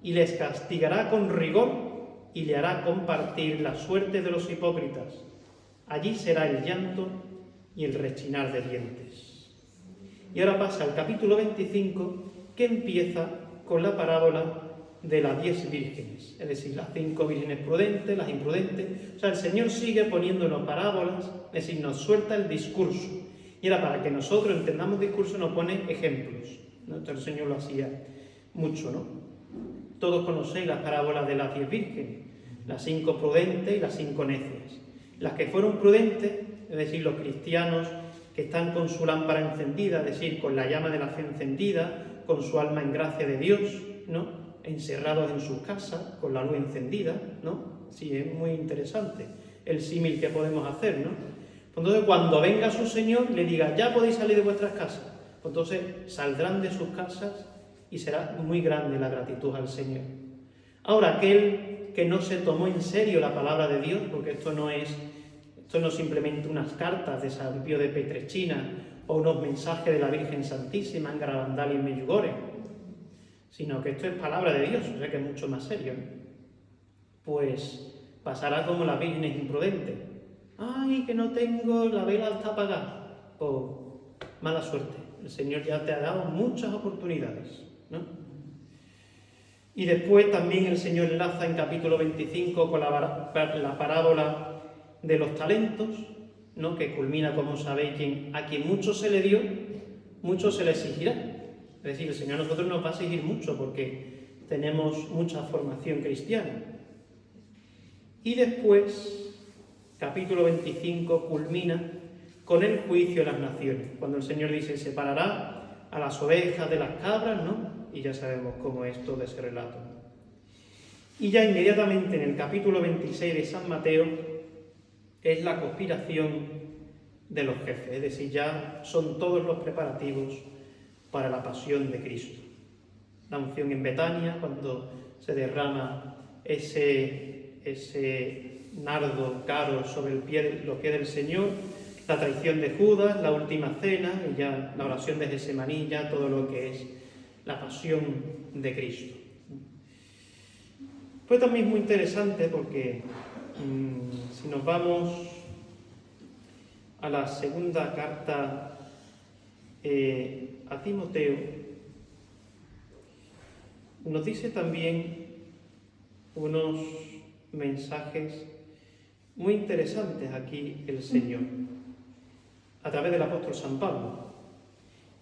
y les castigará con rigor, y le hará compartir la suerte de los hipócritas. Allí será el llanto y el rechinar de dientes. Y ahora pasa al capítulo 25, que empieza con la parábola de las 10 vírgenes, es decir, las 5 vírgenes prudentes, las imprudentes. O sea, el Señor sigue poniéndonos parábolas, es decir, nos suelta el discurso. Y ahora, para que nosotros entendamos el discurso, nos pone ejemplos, ¿no? Entonces el Señor lo hacía mucho, ¿no? Todos conocéis las parábolas de las 10 vírgenes, las 5 prudentes y las 5 necias. Las que fueron prudentes, es decir, los cristianos que están con su lámpara encendida, es decir, con la llama de la fe encendida, con su alma en gracia de Dios, ¿no? Encerrados en sus casas, con la luz encendida, ¿no? Sí, es muy interesante el símil que podemos hacer, ¿no? Entonces, cuando venga su Señor, le diga, ya podéis salir de vuestras casas. Pues entonces, saldrán de sus casas y será muy grande la gratitud al Señor. Ahora, aquel que no se tomó en serio la palabra de Dios, porque esto no es simplemente unas cartas de San Pío de Petrechina o unos mensajes de la Virgen Santísima en Garabandal y en Medjugorje, sino que esto es palabra de Dios, o sea que es mucho más serio, ¿no? Pues pasará como las vírgenes imprudentes. ¡Ay, que no tengo, la vela está apagada! Pues mala suerte, El Señor ya te ha dado muchas oportunidades, ¿no? Y después también el Señor enlaza en capítulo 25 con la parábola de los talentos, ¿no? Que culmina, como sabéis, a quien mucho se le dio, mucho se le exigirá. Es decir, el Señor a nosotros nos va a exigir mucho porque tenemos mucha formación cristiana. Y después, capítulo 25 culmina con el juicio de las naciones, cuando el Señor dice, separará a las ovejas de las cabras, ¿no? Y ya sabemos cómo es todo ese relato. Y ya inmediatamente en el capítulo 26 de San Mateo es la conspiración de los jefes, es decir, ya son todos los preparativos para la pasión de Cristo. La unción en Betania, cuando se derrama ese nardo caro sobre los pies del Señor, la traición de Judas, la última cena, y ya la oración de Getsemaní, ya todo lo que es la pasión de Cristo. Pues también es muy interesante porque si nos vamos a la segunda carta a Timoteo, nos dice también unos mensajes muy interesantes aquí el Señor, a través del apóstol San Pablo.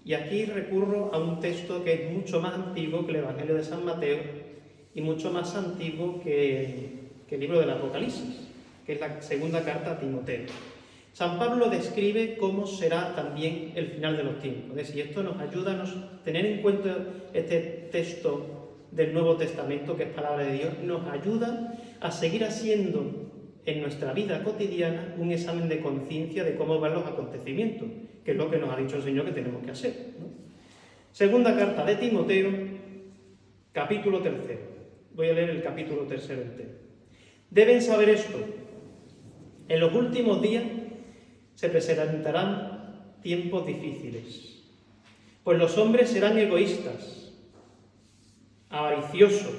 Y aquí recurro a un texto que es mucho más antiguo que el Evangelio de San Mateo y mucho más antiguo que el libro del Apocalipsis, que es la segunda carta a Timoteo. San Pablo describe cómo será también el final de los tiempos. Es decir, esto nos ayuda a tener en cuenta este texto del Nuevo Testamento, que es palabra de Dios, nos ayuda a seguir haciendo en nuestra vida cotidiana un examen de conciencia de cómo van los acontecimientos, que es lo que nos ha dicho el Señor que tenemos que hacer, ¿no? Segunda carta de Timoteo, capítulo 3. Voy a leer el capítulo 3 entero. Deben saber esto: en los últimos días se presentarán tiempos difíciles, pues los hombres serán egoístas, avariciosos,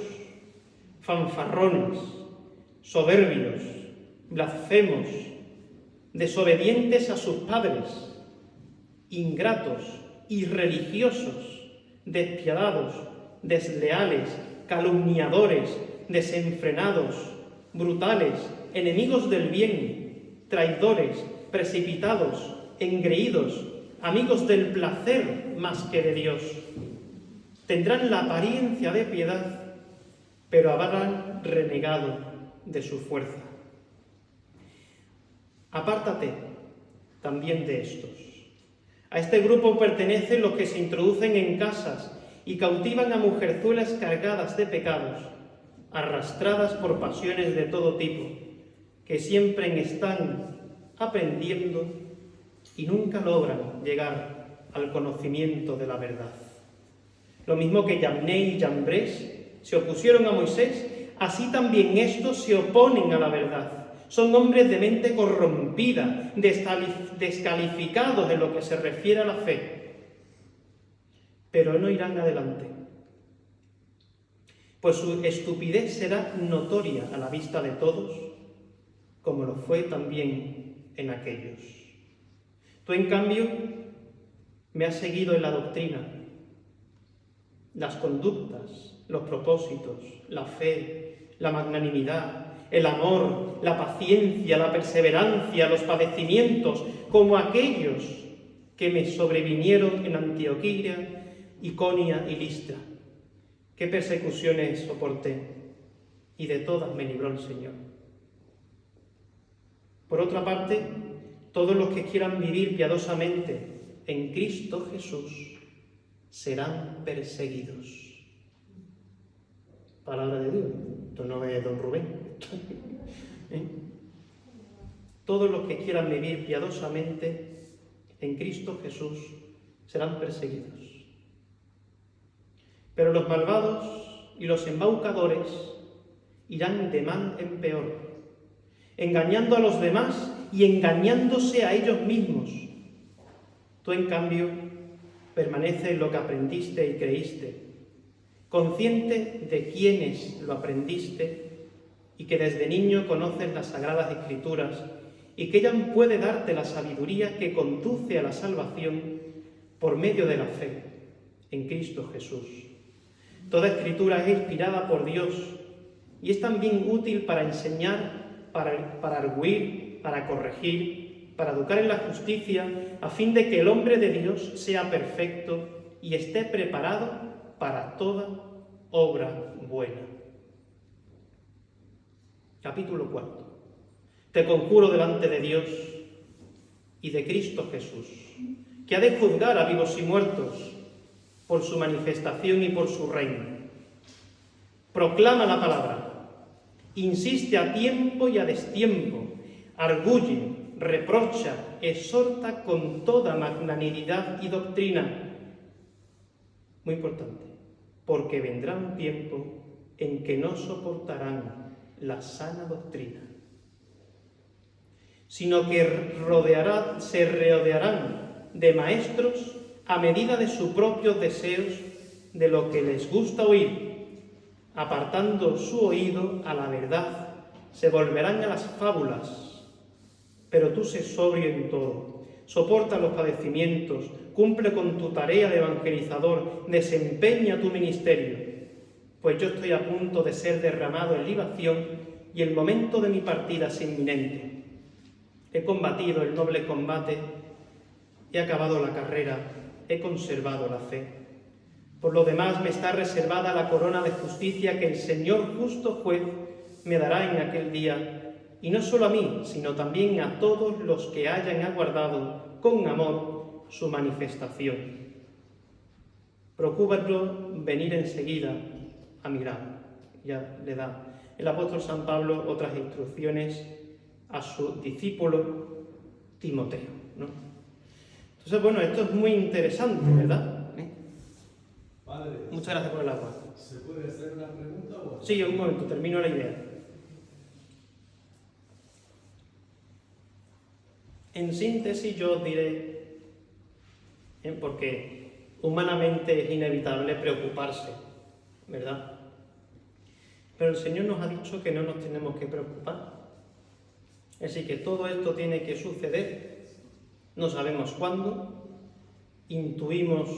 fanfarrones, soberbios, blasfemos, desobedientes a sus padres, ingratos, irreligiosos, despiadados, desleales, calumniadores, desenfrenados, brutales, enemigos del bien, traidores, precipitados, engreídos, amigos del placer más que de Dios. Tendrán la apariencia de piedad, pero habrán renegado de su fuerza. Apártate también de estos. A este grupo pertenecen los que se introducen en casas y cautivan a mujerzuelas cargadas de pecados, arrastradas por pasiones de todo tipo, que siempre están aprendiendo y nunca logran llegar al conocimiento de la verdad. Lo mismo que Yamné y Yambrés se opusieron a Moisés, así también estos se oponen a la verdad. Son hombres de mente corrompida, descalificados en lo que se refiere a la fe, pero no irán adelante, pues su estupidez será notoria a la vista de todos, como lo fue también en aquellos. Tú, en cambio, me has seguido en la doctrina, las conductas, los propósitos, la fe, la magnanimidad, el amor, la paciencia, la perseverancia, los padecimientos, como aquellos que me sobrevinieron en Antioquía, Iconia y Listra. Qué persecuciones soporté, y de todas me libró el Señor. Por otra parte, todos los que quieran vivir piadosamente en Cristo Jesús serán perseguidos. Palabra de Dios. Esto no es don Rubén. Todos los que quieran vivir piadosamente en Cristo Jesús serán perseguidos. Pero los malvados y los embaucadores irán de mal en peor, engañando a los demás y engañándose a ellos mismos. Tú, en cambio, permanece en lo que aprendiste y creíste, consciente de quiénes lo aprendiste y que desde niño conoces las Sagradas Escrituras y que ella puede darte la sabiduría que conduce a la salvación por medio de la fe en Cristo Jesús. Toda escritura es inspirada por Dios y es también útil para enseñar, para arguir, para corregir, para educar en la justicia, a fin de que el hombre de Dios sea perfecto y esté preparado para toda obra buena. Capítulo 4. Te conjuro delante de Dios y de Cristo Jesús, que ha de juzgar a vivos y muertos por su manifestación y por su reino. Proclama la palabra, insiste a tiempo y a destiempo, arguye, reprocha, exhorta con toda magnanimidad y doctrina. Muy importante, porque vendrá un tiempo en que no soportarán la sana doctrina, sino que se rodearán de maestros a medida de sus propios deseos, de lo que les gusta oír, apartando su oído a la verdad, se volverán a las fábulas. Pero tú sé sobrio en todo, soporta los padecimientos, cumple con tu tarea de evangelizador, desempeña tu ministerio, pues yo estoy a punto de ser derramado en libación y el momento de mi partida es inminente. He combatido el noble combate, he acabado la carrera, he conservado la fe. Por lo demás me está reservada la corona de justicia que el Señor justo juez me dará en aquel día, y no solo a mí, sino también a todos los que hayan aguardado con amor su manifestación. Procúralo venir enseguida a mi lado. Ya le da el apóstol San Pablo otras instrucciones a su discípulo Timoteo, ¿no? Entonces, bueno, esto es muy interesante, ¿verdad? Padre, muchas gracias por el agua. ¿Se puede hacer una pregunta o...? Sí, un momento, termino la idea. En síntesis yo os diré, porque humanamente es inevitable preocuparse, ¿verdad? Pero el Señor nos ha dicho que no nos tenemos que preocupar. Así que todo esto tiene que suceder, no sabemos cuándo, intuimos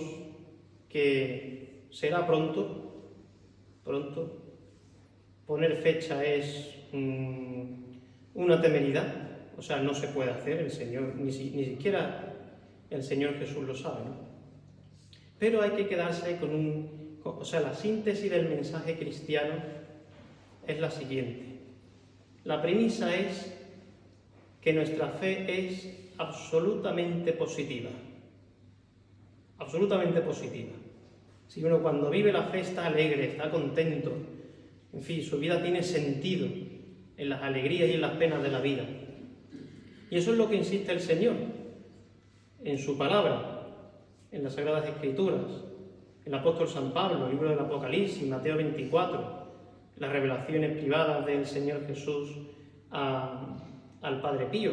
que será pronto. Poner fecha es una temeridad, o sea, no se puede hacer, el Señor, ni siquiera el Señor Jesús lo sabe, ¿no? Pero hay que quedarse o sea, la síntesis del mensaje cristiano es la siguiente. La premisa es que nuestra fe es absolutamente positiva. Absolutamente positiva. Si uno cuando vive la fe está alegre, está contento, en fin, su vida tiene sentido en las alegrías y en las penas de la vida. Y eso es lo que insiste el Señor en su palabra, en las Sagradas Escrituras, el apóstol San Pablo, el libro del Apocalipsis, Mateo 24, las revelaciones privadas del Señor Jesús al Padre Pío,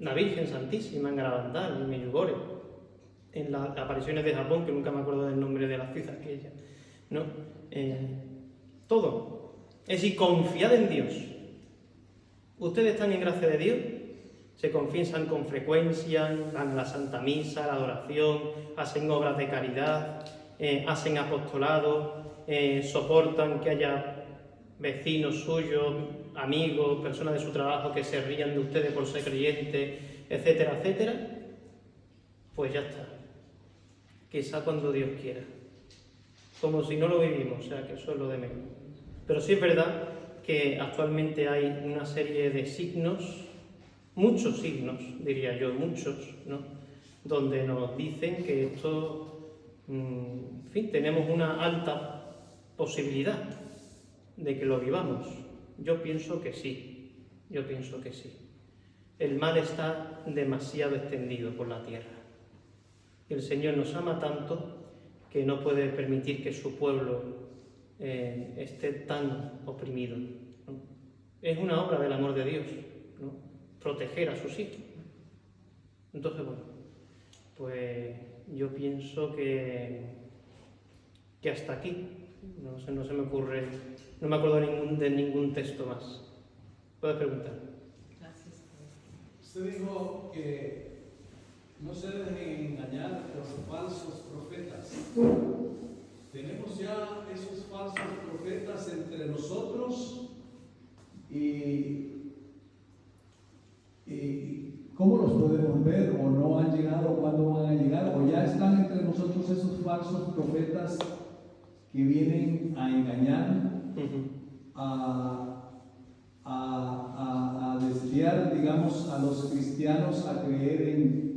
la Virgen Santísima en Garabandal, en Medjugorje, en las apariciones de Japón, que nunca me acuerdo del nombre de la ciudad aquella, ¿no? Todo. Es decir, confiad en Dios. Ustedes están en gracia de Dios, se confiesan con frecuencia, van a la Santa Misa, la adoración, hacen obras de caridad, hacen apostolado, soportan que haya vecinos suyos, amigos, personas de su trabajo que se rían de ustedes por ser creyentes, etcétera, etcétera, pues ya está. Quizá cuando Dios quiera. Como si no lo vivimos, o sea, que eso es lo de menos. Pero sí es verdad que actualmente hay una serie de signos, muchos signos, diría yo, muchos, ¿no? Donde nos dicen que esto, en fin, tenemos una alta posibilidad de que lo vivamos. Yo pienso que sí, El mal está demasiado extendido por la tierra. El Señor nos ama tanto que no puede permitir que su pueblo esté tan oprimido, ¿no? Es una obra del amor de Dios, ¿no? Proteger a sus hijos. Entonces, bueno, pues yo pienso que hasta aquí. No se me ocurre, no me acuerdo de ningún texto más. ¿Puedes preguntar? Gracias. Usted dijo que No se dejen engañar por falsos profetas. Tenemos ya esos falsos profetas entre nosotros y ¿cómo los podemos ver? ¿O no han llegado? ¿Cuándo van a llegar? ¿O ya están entre nosotros esos falsos profetas que vienen a engañar, a desviar, digamos, a los cristianos a creer en,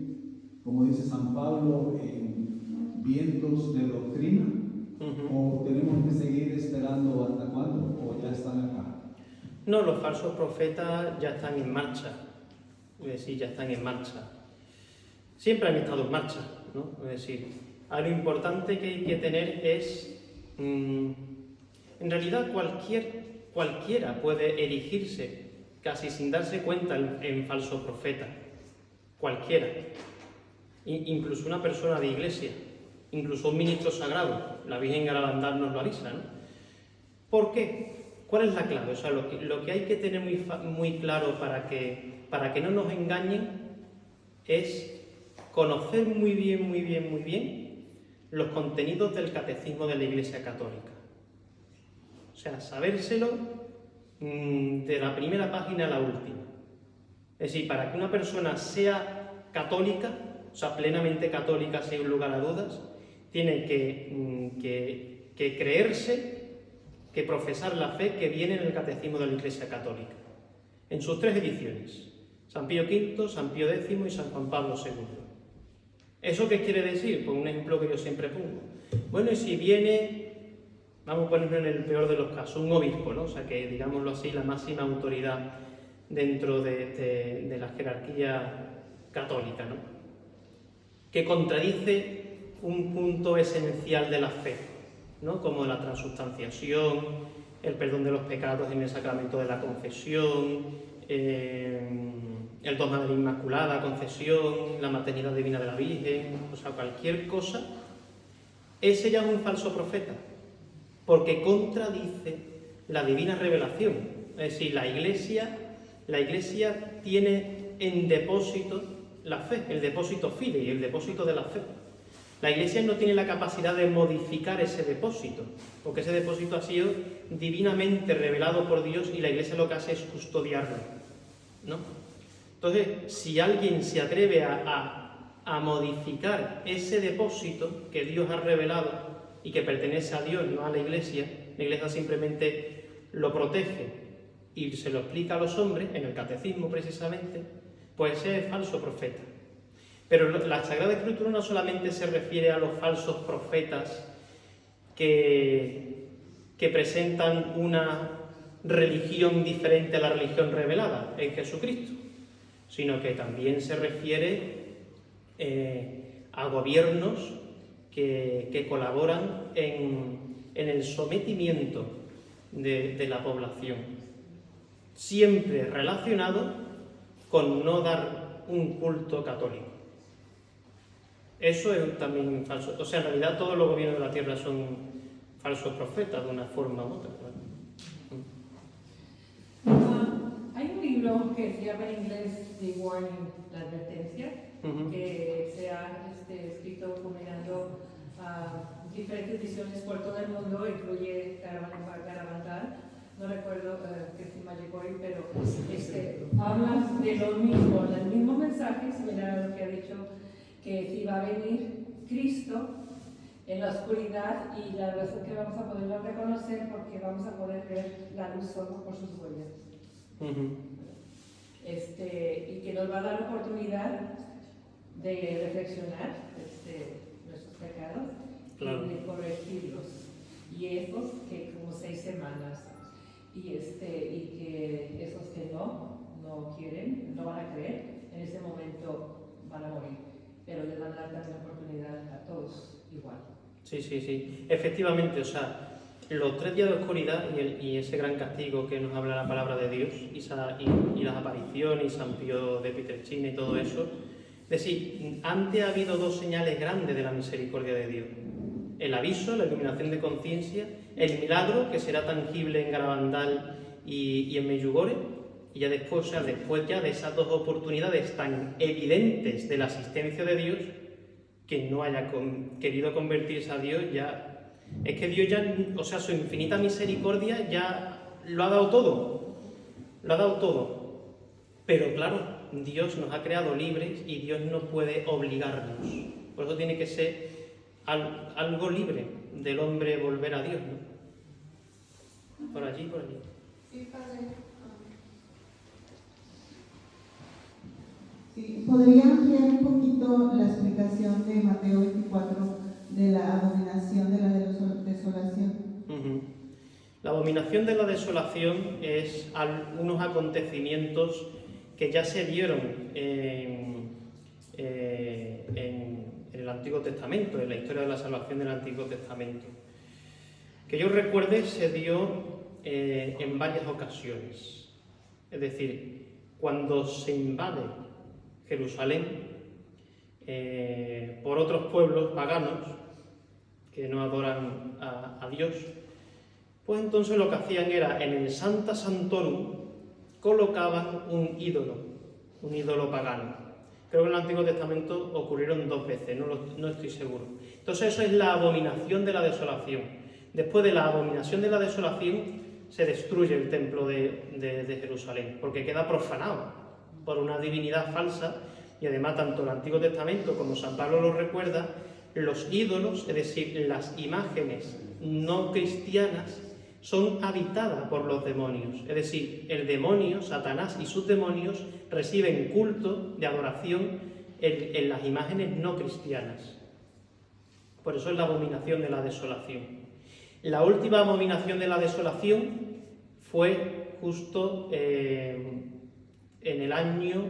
como dice San Pablo, en vientos de doctrina? ¿O tenemos que seguir esperando hasta cuándo? ¿O ya están acá? No, los falsos profetas ya están en marcha. Es decir, ya están en marcha. Siempre han estado en marcha, ¿no? Es decir, lo importante que hay que tener es, en realidad cualquiera puede erigirse, casi sin darse cuenta, en falso profeta. Cualquiera. Incluso una persona de iglesia, incluso un ministro sagrado. La Virgen Garabandal nos lo avisa, ¿no? ¿Por qué? ¿Cuál es la clave? O sea, lo que hay que tener muy claro para que no nos engañen es conocer muy bien los contenidos del catecismo de la Iglesia Católica. O sea, sabérselo de la primera página a la última. Es decir, para que una persona sea católica, o sea, plenamente católica sin lugar a dudas, tiene que creerse, que profesar la fe que viene en el catecismo de la Iglesia Católica, en sus 3 ediciones, San Pío V, San Pío X y San Juan Pablo II. ¿Eso qué quiere decir? Pues un ejemplo que yo siempre pongo. Bueno, y si viene, vamos a ponerlo en el peor de los casos, un obispo, ¿no? O sea, que digámoslo así, la máxima autoridad dentro de la jerarquía católica, ¿no? Que contradice un punto esencial de la fe, ¿no? Como la transubstanciación, el perdón de los pecados en el sacramento de la confesión, el dogma de la Inmaculada Concepción, la maternidad divina de la Virgen, o sea, cualquier cosa, ese ya es un falso profeta, porque contradice la divina revelación. Es decir, la Iglesia tiene en depósito la fe, el depósito fidei, el depósito de la fe. La Iglesia no tiene la capacidad de modificar ese depósito, porque ese depósito ha sido divinamente revelado por Dios y la Iglesia lo que hace es custodiarlo, ¿no? Entonces, si alguien se atreve a modificar ese depósito que Dios ha revelado y que pertenece a Dios, no a la Iglesia simplemente lo protege y se lo explica a los hombres, en el catecismo precisamente, pues ese es falso profeta. Pero la Sagrada Escritura no solamente se refiere a los falsos profetas que presentan una religión diferente a la religión revelada en Jesucristo, sino que también se refiere a gobiernos que colaboran en el sometimiento de la población, siempre relacionado con no dar un culto católico. Eso es también falso. O sea, en realidad todos los gobiernos de la tierra son falsos profetas de una forma u otra. Hay un libro que se llama en inglés The Warning, la advertencia, que se ha escrito combinando diferentes ediciones por todo el mundo, incluye Garabandal, no recuerdo qué firma llegó hoy, pero habla de lo mismo, del mismo mensaje, similar a lo que ha dicho, que si va a venir Cristo en la oscuridad, y la razón que vamos a poderlo reconocer porque vamos a poder ver la luz solo por sus huellas. Y que nos va a dar la oportunidad de reflexionar nuestros pecados, claro, y de corregirlos. Y estos que como 6 semanas, y que esos que no quieren, no van a creer, en ese momento van a morir. Pero les van a dar también la oportunidad a todos igual. Sí. Efectivamente, o sea, los 3 días de oscuridad y ese gran castigo que nos habla la palabra de Dios y las apariciones y San Pío de Pietrelcina y todo eso, es decir, antes ha habido 2 señales grandes de la misericordia de Dios: el aviso, la iluminación de conciencia, el milagro que será tangible en Garabandal y en Medjugorje, Y ya después, o sea, después ya de esas dos oportunidades tan evidentes de la asistencia de Dios, que no haya querido convertirse a Dios, ya es que Dios ya, o sea, su infinita misericordia ya lo ha dado todo, lo ha dado todo. Pero claro, Dios nos ha creado libres y Dios no puede obligarnos. Por eso tiene que ser algo libre del hombre volver a Dios, ¿no? Por allí, por allí. Sí, padre. Sí, ¿podría ampliar un poquito la explicación de Mateo 24 de la abominación de la desolación? La abominación de la desolación es unos acontecimientos que ya se dieron en el Antiguo Testamento, en la historia de la salvación del Antiguo Testamento. Que yo recuerde, se dio en varias ocasiones. Es decir, cuando se invade Jerusalén por otros pueblos paganos que no adoran a Dios, pues entonces lo que hacían era, en el Sancta Sanctorum, colocaban un ídolo pagano. Creo que en el Antiguo Testamento ocurrieron 2 veces, no estoy seguro. Entonces eso es la abominación de la desolación. Después de la abominación de la desolación se destruye el templo de Jerusalén, porque queda profanado por una divinidad falsa, y además tanto el Antiguo Testamento como San Pablo lo recuerda, los ídolos, es decir, las imágenes no cristianas, son habitadas por los demonios. Es decir, el demonio, Satanás y sus demonios reciben culto de adoración en las imágenes no cristianas. Por eso es la abominación de la desolación. La última abominación de la desolación fue justo en el año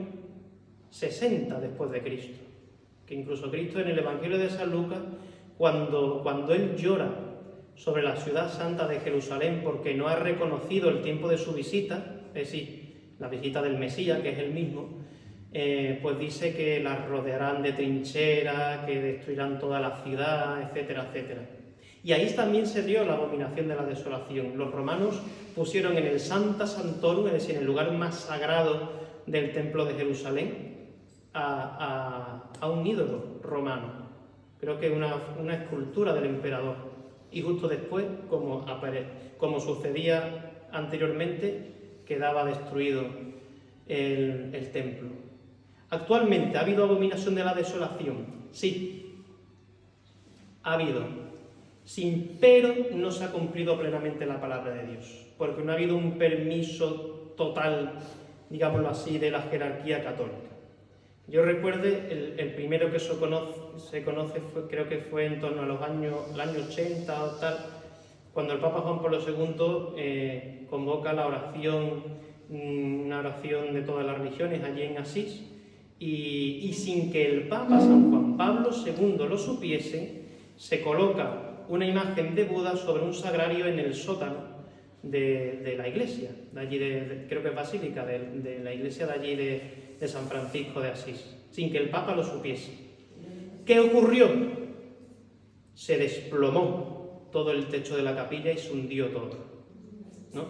60 después de Cristo. Que incluso Cristo en el Evangelio de San Lucas, cuando él llora sobre la ciudad santa de Jerusalén porque no ha reconocido el tiempo de su visita, es decir, la visita del Mesías, que es el mismo, pues dice que la rodearán de trincheras, que destruirán toda la ciudad, etcétera, etcétera. Y ahí también se dio la abominación de la desolación. Los romanos pusieron en el Sancta Sanctorum, es decir, en el lugar más sagrado del templo de Jerusalén, a un ídolo romano. Creo que una escultura del emperador. Y justo después, como sucedía anteriormente, quedaba destruido el templo. Actualmente, ¿ha habido abominación de la desolación? Sí, ha habido. Pero no se ha cumplido plenamente la palabra de Dios, porque no ha habido un permiso total, digámoslo así, de la jerarquía católica. Yo recuerde, el primero que se conoce creo que fue en torno a el año 80 o tal, cuando el Papa Juan Pablo II convoca la oración, una oración de todas las religiones allí en Asís, y sin que el Papa San Juan Pablo II lo supiese, se coloca una imagen de Buda sobre un sagrario en el sótano de la iglesia, de allí creo que es basílica, de la iglesia de allí de San Francisco de Asís, sin que el Papa lo supiese. ¿Qué ocurrió? Se desplomó todo el techo de la capilla y se hundió todo, ¿no?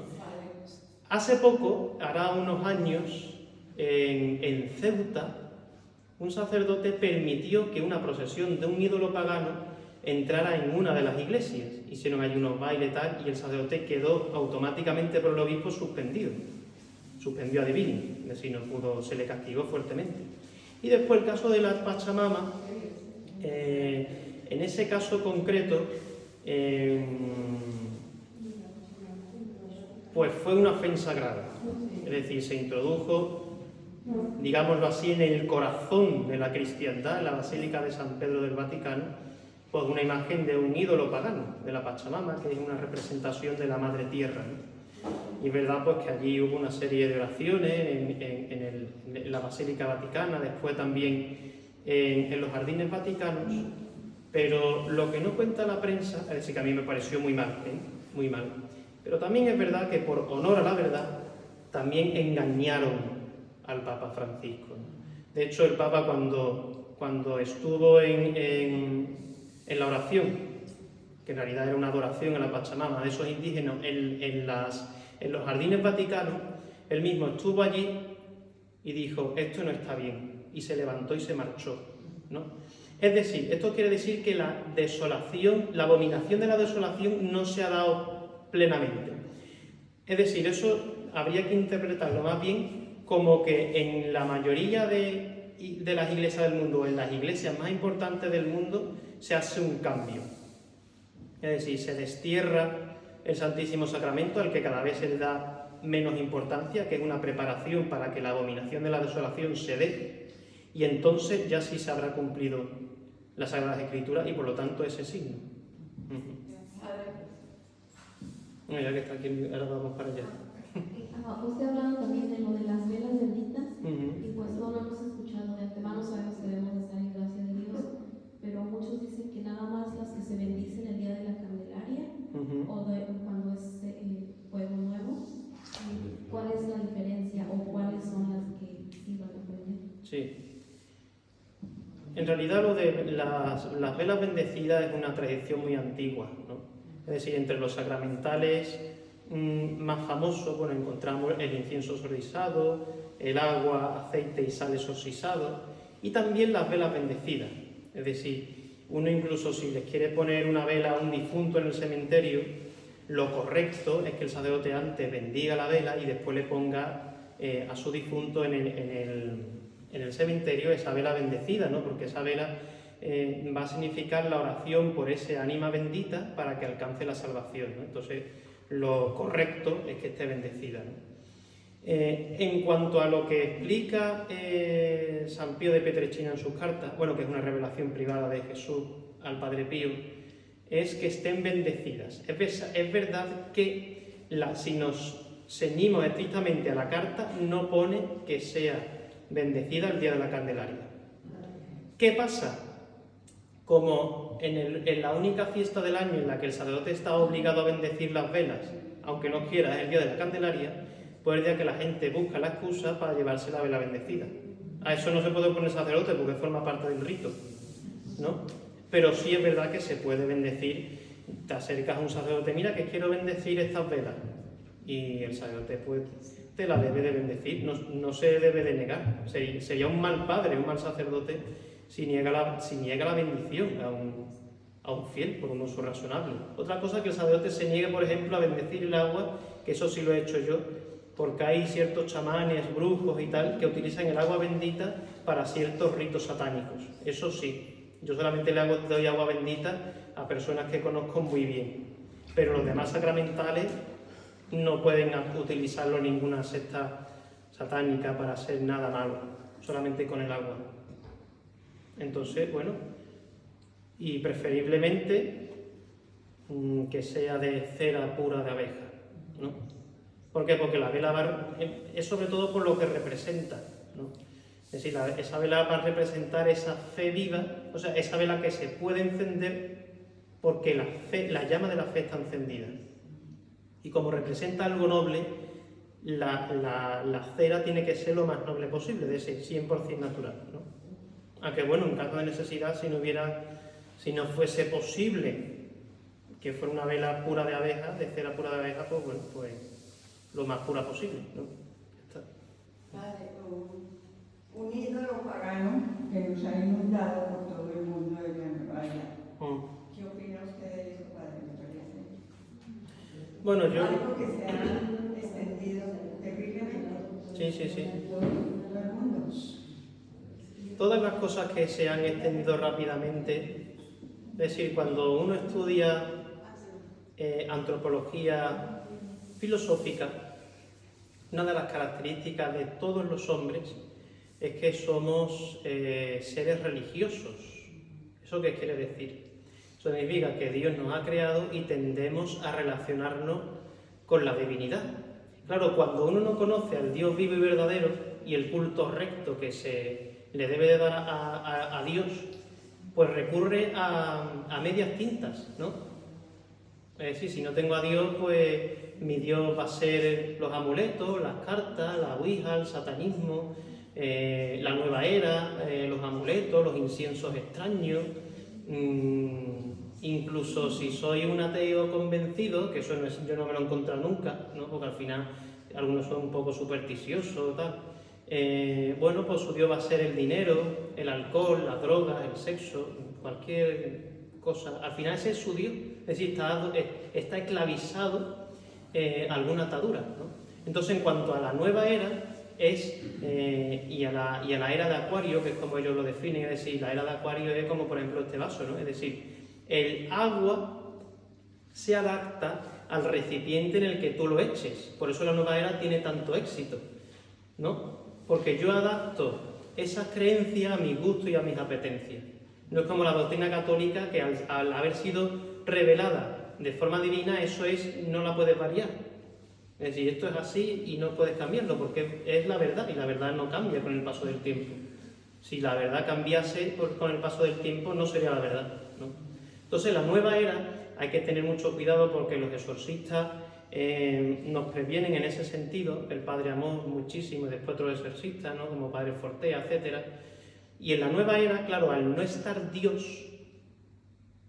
Hace poco, hará unos años, en Ceuta, un sacerdote permitió que una procesión de un ídolo pagano entrara en una de las iglesias. Hicieron allí unos bailes y tal, y el sacerdote quedó automáticamente por el obispo suspendido. Suspendió a divino, es decir, no pudo, se le castigó fuertemente. Y después el caso de la Pachamama, en ese caso concreto, pues fue una ofensa grave. Es decir, se introdujo, digámoslo así, en el corazón de la cristiandad, en la Basílica de San Pedro del Vaticano, pues una imagen de un ídolo pagano, de la Pachamama, que es una representación de la Madre Tierra, ¿no? Y es verdad pues que allí hubo una serie de oraciones en la Basílica Vaticana, después también en los jardines vaticanos, pero lo que no cuenta la prensa, es decir, que a mí me pareció muy mal, muy mal, pero también es verdad que por honor a la verdad también engañaron al Papa Francisco, ¿no? De hecho, el Papa cuando estuvo en la oración, que en realidad era una adoración a la Pachamama de esos indígenas en los jardines vaticanos, Él mismo estuvo allí y dijo, esto no está bien, y se levantó y se marchó, ¿no? Es decir, esto quiere decir que la desolación, la abominación de la desolación no se ha dado plenamente. Es decir, eso habría que interpretarlo más bien como que en la mayoría de las iglesias del mundo, o en las iglesias más importantes del mundo, se hace un cambio. Es decir, se destierra el Santísimo Sacramento, al que cada vez se le da menos importancia, que es una preparación para que la abominación de la desolación se dé, y entonces ya sí se habrá cumplido las Sagradas Escrituras y por lo tanto ese signo. Bueno, ya que está aquí, ahora vamos para allá. Usted ha hablado también de lo de las velas benditas, y pues no lo hemos escuchado de antemano, sabemos que debemos estar en gracia de Dios, pero muchos dicen que nada más las que se bendicen el día de la Candelaria o cuando es Fuego Nuevo. ¿Cuál es la diferencia o cuáles son las que sí van a prender? Sí. En realidad lo de las velas bendecidas es una tradición muy antigua, ¿no? Es decir, entre los sacramentales más famosos, bueno, encontramos el incienso exorcisado, el agua, aceite y sal exorcisado, y también las velas bendecidas. Es decir, uno incluso si les quiere poner una vela a un difunto en el cementerio, lo correcto es que el sacerdote antes bendiga la vela y después le ponga a su difunto en el cementerio esa vela bendecida, ¿no? Porque esa vela va a significar la oración por ese ánima bendita para que alcance la salvación, ¿no? Entonces, lo correcto es que esté bendecida, ¿no? En cuanto a lo que explica San Pío de Pietrelcina en sus cartas, bueno, que es una revelación privada de Jesús al Padre Pío, es que estén bendecidas. Es verdad que si nos ceñimos estrictamente a la carta, no pone que sea bendecida el día de la Candelaria. ¿Qué pasa? Como en la única fiesta del año en la que el sacerdote está obligado a bendecir las velas, aunque no quiera, es el día de la Candelaria, pues es el día que la gente busca la excusa para llevarse la vela bendecida. A eso no se puede poner sacerdote porque forma parte del rito, ¿no? Pero sí es verdad que se puede bendecir. Te acercas a un sacerdote, mira que quiero bendecir estas velas, y el sacerdote pues te la debe de bendecir, no se debe de negar. Sería un mal padre, un mal sacerdote si niega la bendición a un fiel por un uso razonable. Otra cosa es que el sacerdote se niegue, por ejemplo, a bendecir el agua, que eso sí lo he hecho yo, porque hay ciertos chamanes, brujos y tal, que utilizan el agua bendita para ciertos ritos satánicos. Eso sí, yo solamente doy agua bendita a personas que conozco muy bien, pero los demás sacramentales no pueden utilizarlo ninguna secta satánica para hacer nada malo, solamente con el agua. Entonces, bueno, y preferiblemente que sea de cera pura de abeja, ¿no? ¿Por qué? Porque la vela es sobre todo por lo que representa, ¿no? Es decir, esa vela va a representar esa fe viva, o sea, esa vela que se puede encender porque la llama de la fe está encendida. Y como representa algo noble, la cera tiene que ser lo más noble posible, de ser 100% natural, ¿no? Aunque bueno, en caso de necesidad, si no fuese posible que fuera una vela pura de abeja, de cera pura de abeja, pues bueno, pues lo más pura posible, ¿no? Padre, un ídolo pagano que nos ha inundado por todo el mundo de la Nueva. ¿Qué opina usted de eso, Padre? ¿Me parece? Bueno, yo... Algo que se ha extendido terriblemente. Sí. Todo el mundo. Todas las cosas que se han extendido rápidamente, es decir, cuando uno estudia antropología filosófica, una de las características de todos los hombres es que somos seres religiosos. ¿Eso qué quiere decir? Eso significa que Dios nos ha creado y tendemos a relacionarnos con la divinidad. Claro, cuando uno no conoce al Dios vivo y verdadero y el culto recto que se le debe de dar a Dios, pues recurre a medias tintas, ¿no? Es decir, si no tengo a Dios, pues mi Dios va a ser los amuletos, las cartas, la ouija, el satanismo, la nueva era, los amuletos, los inciensos extraños. Incluso si soy un ateo convencido, que eso yo no me lo he encontrado nunca, ¿no? Porque al final algunos son un poco supersticiosos, tal. Bueno, pues su Dios va a ser el dinero, el alcohol, la droga, el sexo, cualquier cosa. Al final ese es su Dios, es decir, está esclavizado a alguna atadura, ¿no? Entonces, en cuanto a la nueva era, y a la era de Acuario, que es como ellos lo definen, es decir, la era de Acuario es como, por ejemplo, este vaso, ¿no? Es decir, el agua se adapta al recipiente en el que tú lo eches. Por eso la nueva era tiene tanto éxito, ¿no? Porque yo adapto esas creencias a mi gusto y a mis apetencias. No es como la doctrina católica, que al haber sido revelada de forma divina, no la puedes variar. Es decir, esto es así y no puedes cambiarlo, porque es la verdad, y la verdad no cambia con el paso del tiempo. Si la verdad cambiase con el paso del tiempo, no sería la verdad, ¿no? Entonces, la nueva era hay que tener mucho cuidado, porque los exorcistas nos previenen en ese sentido, el padre Amós muchísimo, y después otros exorcistas, ¿no? Como padre Fortea, etc. Y en la nueva era, claro, al no estar Dios,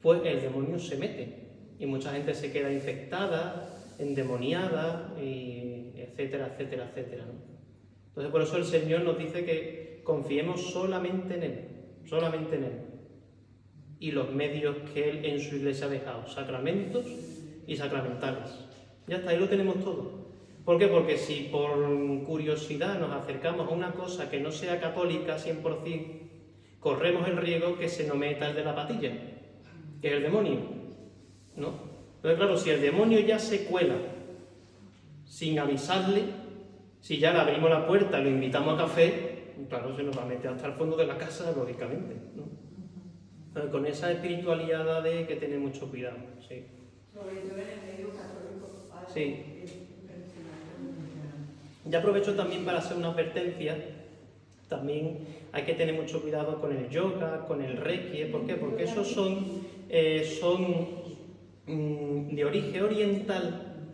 pues el demonio se mete, y mucha gente se queda infectada, endemoniada, y etcétera, etcétera, etcétera, ¿no? Entonces, por eso el Señor nos dice que confiemos solamente en Él, solamente en Él. Y los medios que Él en su iglesia ha dejado, sacramentos y sacramentales. Ya está, ahí lo tenemos todo. ¿Por qué? Porque si por curiosidad nos acercamos a una cosa que no sea católica 100%, corremos el riesgo que se nos meta el de la patilla, que es el demonio, ¿no? Entonces, claro, si el demonio ya se cuela sin avisarle, si ya le abrimos la puerta, lo invitamos a café, claro, se nos va a meter hasta el fondo de la casa, lógicamente, ¿no? Con esa espiritualidad hay que tener mucho cuidado, sí. Sobre todo en el medio católico, padre. Sí. Es impresionante. Ya aprovecho también para hacer una advertencia. También hay que tener mucho cuidado con el yoga, con el reiki. ¿Por qué? Porque esos son de origen oriental,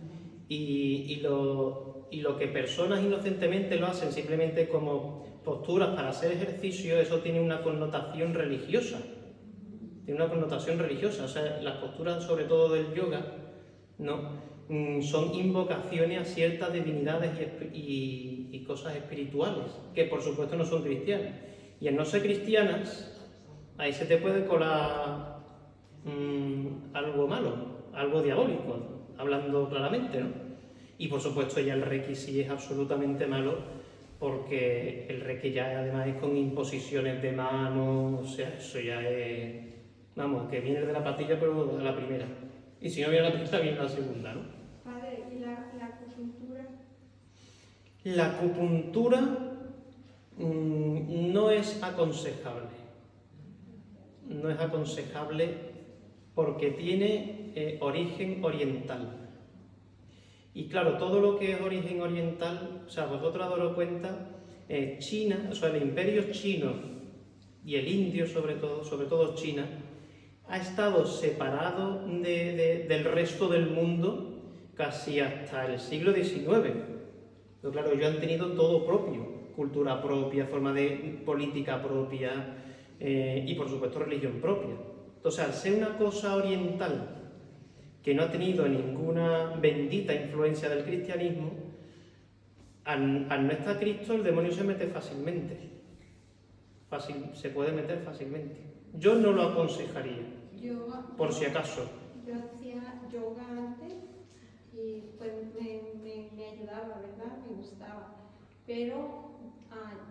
y lo que personas inocentemente lo hacen simplemente como posturas para hacer ejercicio, eso tiene una connotación religiosa. Tiene una connotación religiosa, o sea, las posturas sobre todo del yoga, ¿no? Son invocaciones a ciertas divinidades y cosas espirituales, que por supuesto no son cristianas. Y al no ser cristianas, ahí se te puede colar algo malo, algo diabólico, hablando claramente, ¿no? Y por supuesto ya el Reiki sí es absolutamente malo, porque el Reiki ya además es con imposiciones de manos, o sea, eso ya es... Vamos, que viene de la patilla, pero de la primera. Y si no viene la primera, viene la segunda, ¿no? Padre, ¿y la acupuntura? La acupuntura no es aconsejable. No es aconsejable porque tiene origen oriental. Y claro, todo lo que es origen oriental, o sea, vosotros daros cuenta, China, o sea, el imperio chino y el indio sobre todo China, ha estado separado del resto del mundo casi hasta el siglo XIX. Pero claro, ellos han tenido todo propio, cultura propia, forma de política propia y por supuesto religión propia. Entonces, al ser una cosa oriental que no ha tenido ninguna bendita influencia del cristianismo, al no estar Cristo, el demonio se mete fácilmente. Se puede meter fácilmente. Yo no lo aconsejaría, por si acaso. Yo hacía yoga antes y pues me ayudaba, ¿verdad? Me gustaba. Pero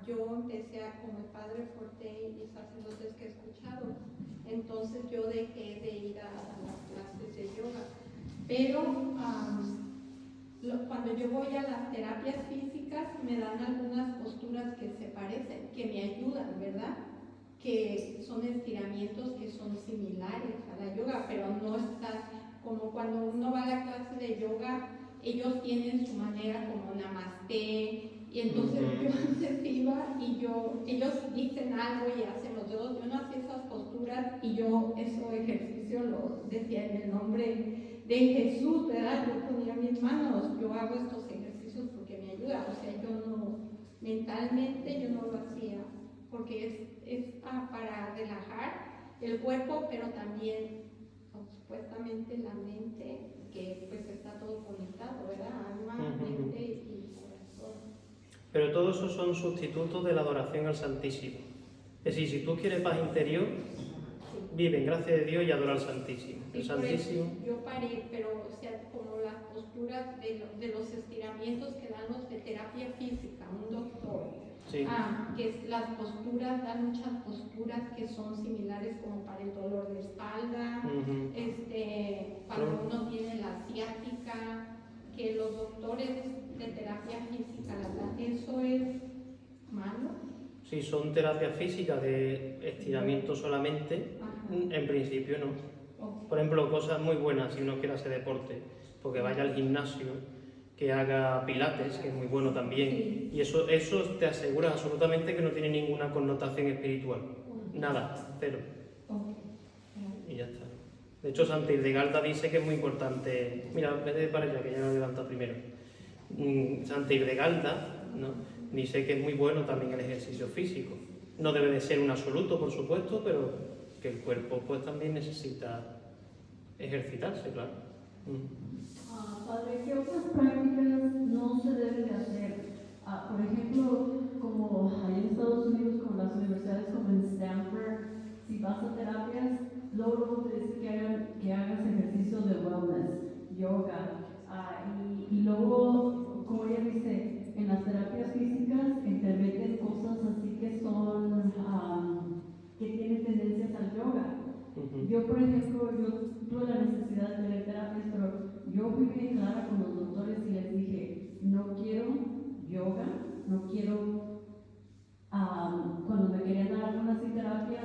yo empecé como el padre Forte y sacerdotes que he escuchado. Entonces yo dejé de ir a las clases de yoga. Pero cuando yo voy a las terapias físicas me dan algunas posturas que se parecen, que me ayudan, ¿verdad? Que son estiramientos que son similares a la yoga, pero no están como cuando uno va a la clase de yoga, ellos tienen su manera como namaste, y entonces yo antes iba y ellos dicen algo y hacen los dedos, yo no hacía esas posturas y yo esos ejercicios los decía en el nombre de Jesús, ¿verdad? Yo ponía mis manos, yo hago estos ejercicios porque me ayuda, o sea, yo no, mentalmente yo no lo hacía, porque es para relajar el cuerpo, pero también supuestamente la mente, que pues está todo conectado, ¿verdad? Alma, mente y Pero todo eso son sustitutos de la adoración al Santísimo. Es decir, si tú quieres paz interior, vive en gracia de Dios y adora al Santísimo. El Sí, por eso Santísimo. yo paré, pero o sea, como las posturas de los estiramientos que dan los de terapia física, un doctor, Sí. las posturas, dan muchas posturas que son similares como para el dolor de espalda, cuando uno tiene la ciática, que los doctores de terapia física las dan. ¿Eso es malo? Si son terapias físicas de estiramiento solamente, en principio no. Por ejemplo, cosas muy buenas si uno quiere hacer deporte, porque vaya al gimnasio, que haga pilates, que es muy bueno también, Sí. y eso te asegura absolutamente que no tiene ninguna connotación espiritual. Nada, cero. Y ya está. De hecho, Santa Hildegarda dice que es muy importante. Mira, vete para allá, que ya lo levanta primero. Santa Hildegarda, ¿no?, dice que es muy bueno también el ejercicio físico. No debe de ser un absoluto, por supuesto, pero que el cuerpo pues también necesita ejercitarse, claro. Padre, ¿qué otras prácticas no se deben de hacer? Por ejemplo, como hay en Estados Unidos, con las universidades como en Stanford, si vas a terapias, luego te dicen que hagas ejercicio de wellness, yoga, y luego, como ella dice, en las terapias físicas intermeten cosas así que son, que tienen tendencias al yoga. Yo, por ejemplo, yo tuve la necesidad de tener terapias, pero yo fui bien clara con los doctores y les dije, no quiero yoga, no quiero, cuando me querían dar alguna terapia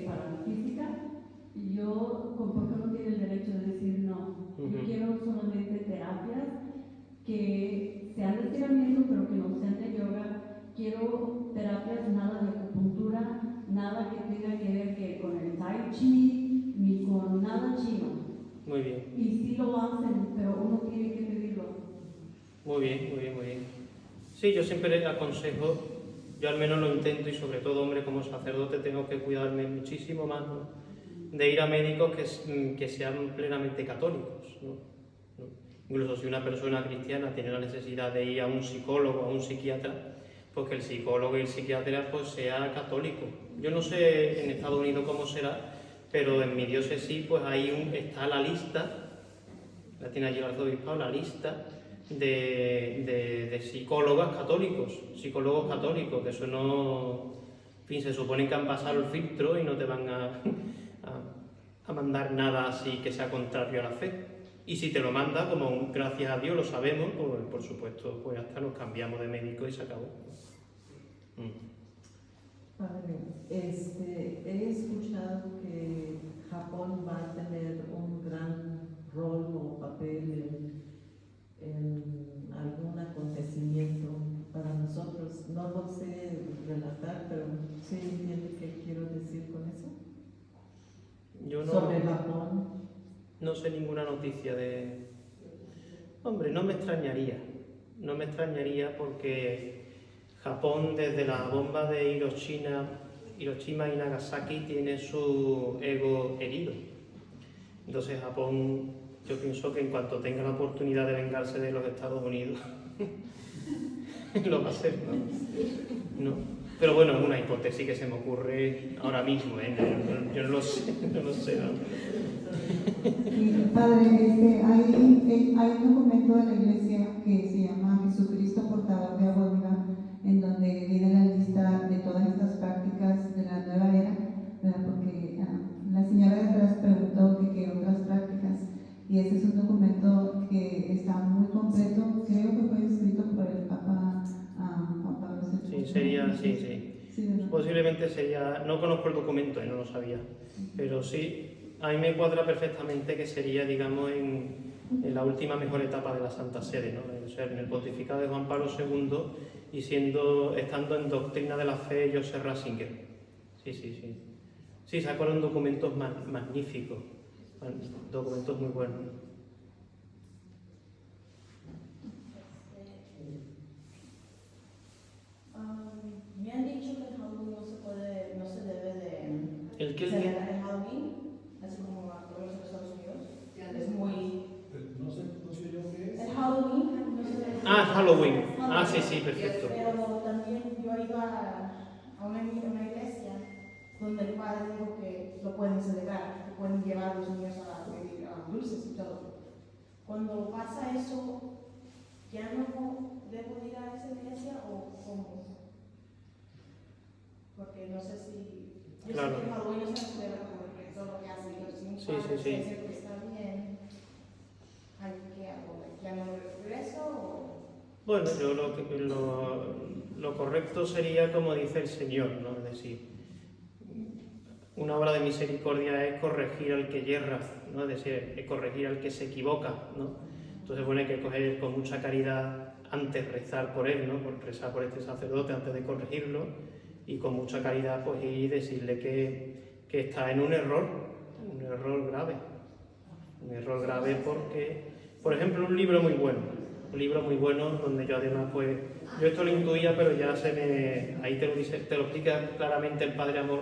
para física, yo, ¿por qué no tiene el derecho de decir no? Yo quiero solamente terapias que sean de estiramiento, pero que no sean de yoga. Quiero terapias nada de acupuntura, nada que tenga que ver que con el tai chi, ni con nada chino. Muy bien. Y sí lo hacen, pero uno tiene que pedirlo. Muy bien, muy bien, muy bien. Sí, yo siempre aconsejo, yo al menos lo intento y sobre todo, hombre, como sacerdote tengo que cuidarme muchísimo más, ¿no?, de ir a médicos que sean plenamente católicos, ¿no? Incluso si una persona cristiana tiene la necesidad de ir a un psicólogo o a un psiquiatra, pues que el psicólogo y el psiquiatra pues sea católico. Yo no sé en Estados Unidos cómo será, pero en mi diócesis pues ahí está la lista, la tiene allí el arzobispado, la lista de psicólogos católicos, que eso no, en fin, se supone que han pasado el filtro y no te van a mandar nada así que sea contrario a la fe. Y si te lo manda, como gracias a Dios lo sabemos, pues por supuesto, pues hasta nos cambiamos de médico y se acabó. Padre, he escuchado que Japón va a tener un gran rol o papel en algún acontecimiento para nosotros. No lo sé relatar, pero ¿sí entiende qué quiero decir con eso? Yo Sobre Japón. No sé ninguna noticia de... Hombre, no me extrañaría porque Japón, desde la bomba de Hiroshima y Nagasaki, tiene su ego herido. Entonces Japón, yo pienso que en cuanto tenga la oportunidad de vengarse de los Estados Unidos, lo va a hacer, ¿no? Pero bueno, es una hipótesis que se me ocurre ahora mismo, ¿eh? Yo no lo sé, ¿no? Padre, hay un documento de la iglesia que se llama Jesucristo portador de agua viva, en donde viene la lista de todas estas prácticas de la nueva era, ¿verdad? Porque la señora de atrás preguntó que qué otras prácticas, y ese es un documento que está muy completo, creo que fue escrito por el Papa Pablo VI. Sí, sería, sí. Posiblemente sería, no conozco el documento, no lo sabía, pero sí, a mí me cuadra perfectamente que sería, digamos, en la última mejor etapa de la Santa Sede, ¿no? O sea, en el pontificado de Juan Pablo II y estando en Doctrina de la Fe Joseph Ratzinger. Sí. Sí, sacaron documentos magníficos, documentos muy buenos. Me han dicho que el Halloween no se debe de ¿El qué? celebrar el Halloween, así como en los Estados Unidos. Es muy... No sé yo qué es. El Halloween no se debe... Halloween. Sí, perfecto. Pero también yo he ido a una iglesia donde el padre dijo que lo pueden celebrar, que pueden llevar a los niños a pedir dulces y todo. Cuando pasa eso, ¿ya no debo ir a esa iglesia o cómo? Porque no sé si... Yo Claro. sé que en Halloween no se celebra porque todo lo que hacen los niños, Sí. dice que está bien. ¿Qué hago? ¿Ya no regreso o...? Bueno, yo lo correcto sería como dice el Señor, ¿no? Es decir, una obra de misericordia es corregir al que yerra, ¿no? Es decir, es corregir al que se equivoca, ¿no? Entonces, bueno, hay que coger con mucha caridad antes rezar por él, ¿no? Por rezar por este sacerdote antes de corregirlo, y con mucha caridad pues ir y decirle que está en un error grave. Un error grave porque, por ejemplo, un libro muy bueno donde yo además pues, yo esto lo intuía, pero ya ahí te lo explica claramente el Padre Amor,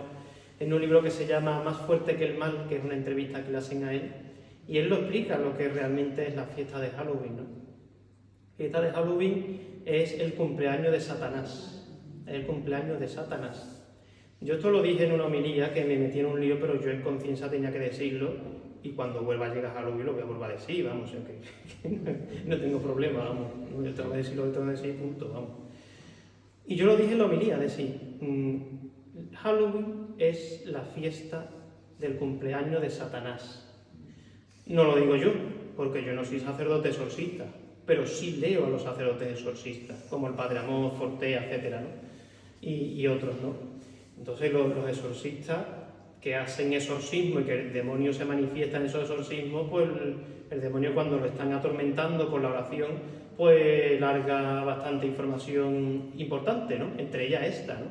en un libro que se llama Más fuerte que el mal, que es una entrevista que le hacen a él, y él lo explica lo que realmente es la fiesta de Halloween, ¿no? La fiesta de Halloween es el cumpleaños de Satanás, el cumpleaños de Satanás. Yo esto lo dije en una homilía que me metí en un lío, pero yo en conciencia tenía que decirlo, y cuando vuelva a llegar a Halloween lo voy a volver a decir, vamos, o sea que no tengo problema, vamos, yo tengo que decir lo que tengo que decir, punto, vamos. Y yo lo dije en la homilía, decir, Halloween es la fiesta del cumpleaños de Satanás. No lo digo yo, porque yo no soy sacerdote exorcista, pero sí leo a los sacerdotes exorcistas, como el Padre Amor, Fortea, etcétera, ¿no? Y otros, ¿no? Entonces los exorcistas que hacen exorcismo y que el demonio se manifiesta en esos exorcismos, pues el demonio cuando lo están atormentando con la oración, pues larga bastante información importante, ¿no? Entre ellas esta, ¿no?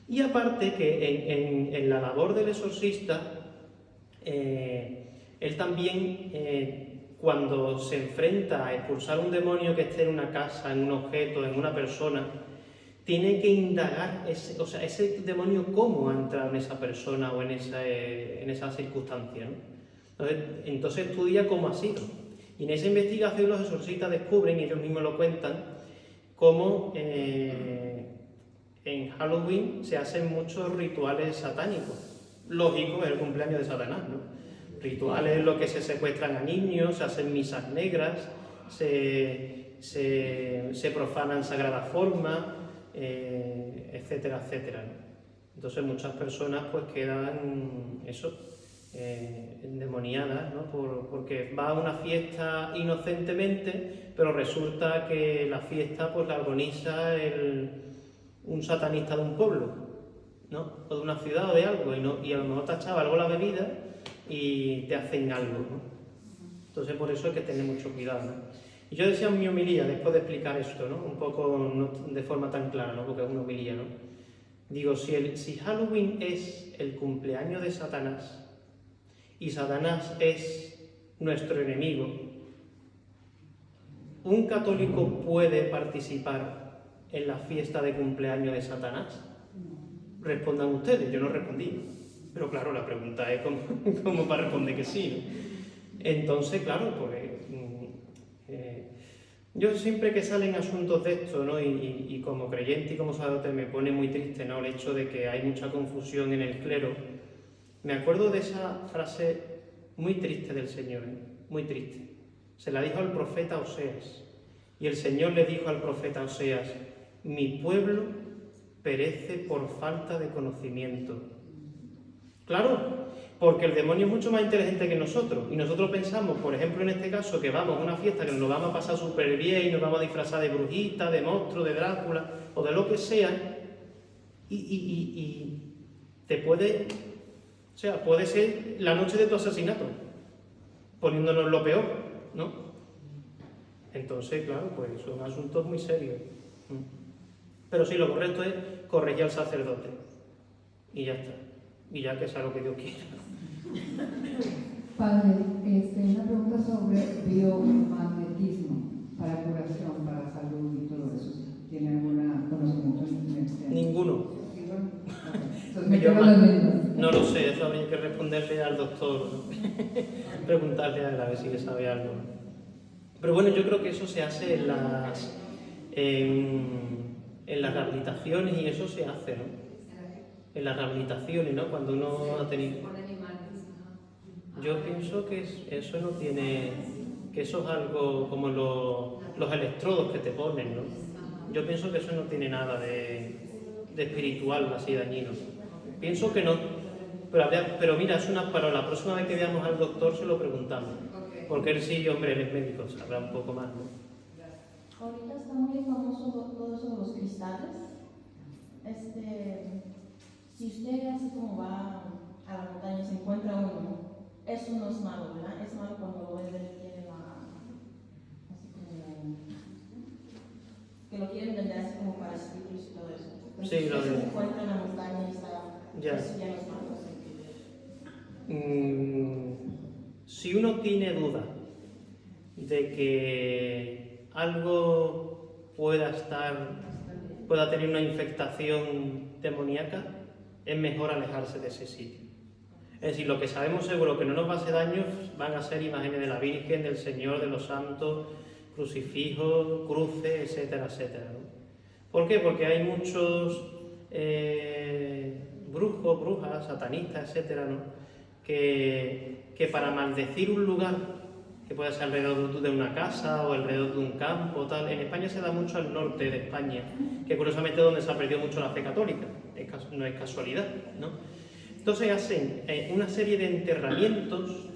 Y aparte que en la labor del exorcista, él también, cuando se enfrenta a expulsar un demonio que esté en una casa, en un objeto, en una persona, tiene que indagar ese demonio cómo ha entrado en esa persona o en esa circunstancia, ¿no? Entonces estudia cómo ha sido. Y en esa investigación los exorcistas descubren, y ellos mismos lo cuentan, cómo en Halloween se hacen muchos rituales satánicos. Lógico, es el cumpleaños de Satanás, ¿no? Rituales en los que se secuestran a niños, se hacen misas negras, se profanan sagradas formas, etcétera, etcétera, ¿no? Entonces muchas personas pues quedan endemoniadas, ¿no? Porque va a una fiesta inocentemente, pero resulta que la fiesta pues la organiza un satanista de un pueblo, ¿no? O de una ciudad o de algo, y a lo mejor te echaba algo la bebida y te hacen algo, ¿no? Entonces por eso hay que tener mucho cuidado, ¿no? Y yo decía en mi homilía, después de explicar esto, ¿no? Un poco no de forma tan clara, ¿no? Porque es una homilía, ¿no? Digo, si Halloween es el cumpleaños de Satanás y Satanás es nuestro enemigo, ¿un católico puede participar en la fiesta de cumpleaños de Satanás? Respondan ustedes, yo no respondí. Pero claro, la pregunta es como para responder que sí, ¿no? Entonces, claro, pues... yo siempre que salen asuntos de esto, ¿no? y como creyente y como sacerdote me pone muy triste, ¿no? El hecho de que hay mucha confusión en el clero. Me acuerdo de esa frase muy triste del Señor, ¿eh? Muy triste. Se la dijo al profeta Oseas, y el Señor le dijo al profeta Oseas: mi pueblo perece por falta de conocimiento. Claro, porque el demonio es mucho más inteligente que nosotros, y nosotros pensamos, por ejemplo en este caso, que vamos a una fiesta, que nos lo vamos a pasar súper bien y nos vamos a disfrazar de brujita, de monstruo, de Drácula o de lo que sea, y te puede, o sea, puede ser la noche de tu asesinato, poniéndonos lo peor, ¿no? Entonces, claro, pues son asuntos muy serios. Pero sí, lo correcto es corregir al sacerdote y ya está. Y ya que sea lo que Dios quiera. Padre, una pregunta sobre biomagnetismo para curación, para salud y todo eso. ¿Tiene algún conocimiento en este? Ninguno. Entonces, no lo sé, eso habría que responderle al doctor, preguntarle a él a ver si le sabe algo. Pero bueno, yo creo que eso se hace En las rehabilitaciones y eso se hace, ¿no? En las rehabilitaciones, ¿no? Cuando uno ha tenido... Yo pienso que eso no tiene... que eso es algo como los electrodos que te ponen, ¿no? Yo pienso que eso no tiene nada de espiritual, así dañino. Pienso que no. Pero mira, para la próxima vez que veamos al doctor se lo preguntamos. Porque él sí, hombre, él es médico, sabrá un poco más, ¿no? Ahorita está muy famoso todo eso de los cristales. Si usted así como va a la montaña y se encuentra uno, eso no es malo, ¿verdad? Es malo cuando él tiene así como que lo quieren vender así como para espíritus y todo eso. Pero Sí, si lo usted de... se encuentra en la montaña y está, Ya. eso ya no es malo. Si uno tiene duda de que algo pueda tener una infectación demoníaca, es mejor alejarse de ese sitio. Es decir, lo que sabemos seguro que no nos va a hacer daño van a ser imágenes de la Virgen, del Señor, de los santos, crucifijos, cruces, etcétera, etcétera, ¿no? ¿Por qué? Porque hay muchos brujos, brujas, satanistas, etcétera, ¿no? que para maldecir un lugar, que puede ser alrededor de una casa o alrededor de un campo, tal. En España se da mucho al norte de España, que curiosamente es donde se ha perdido mucho la fe católica, no es casualidad, ¿no? Entonces hacen una serie de enterramientos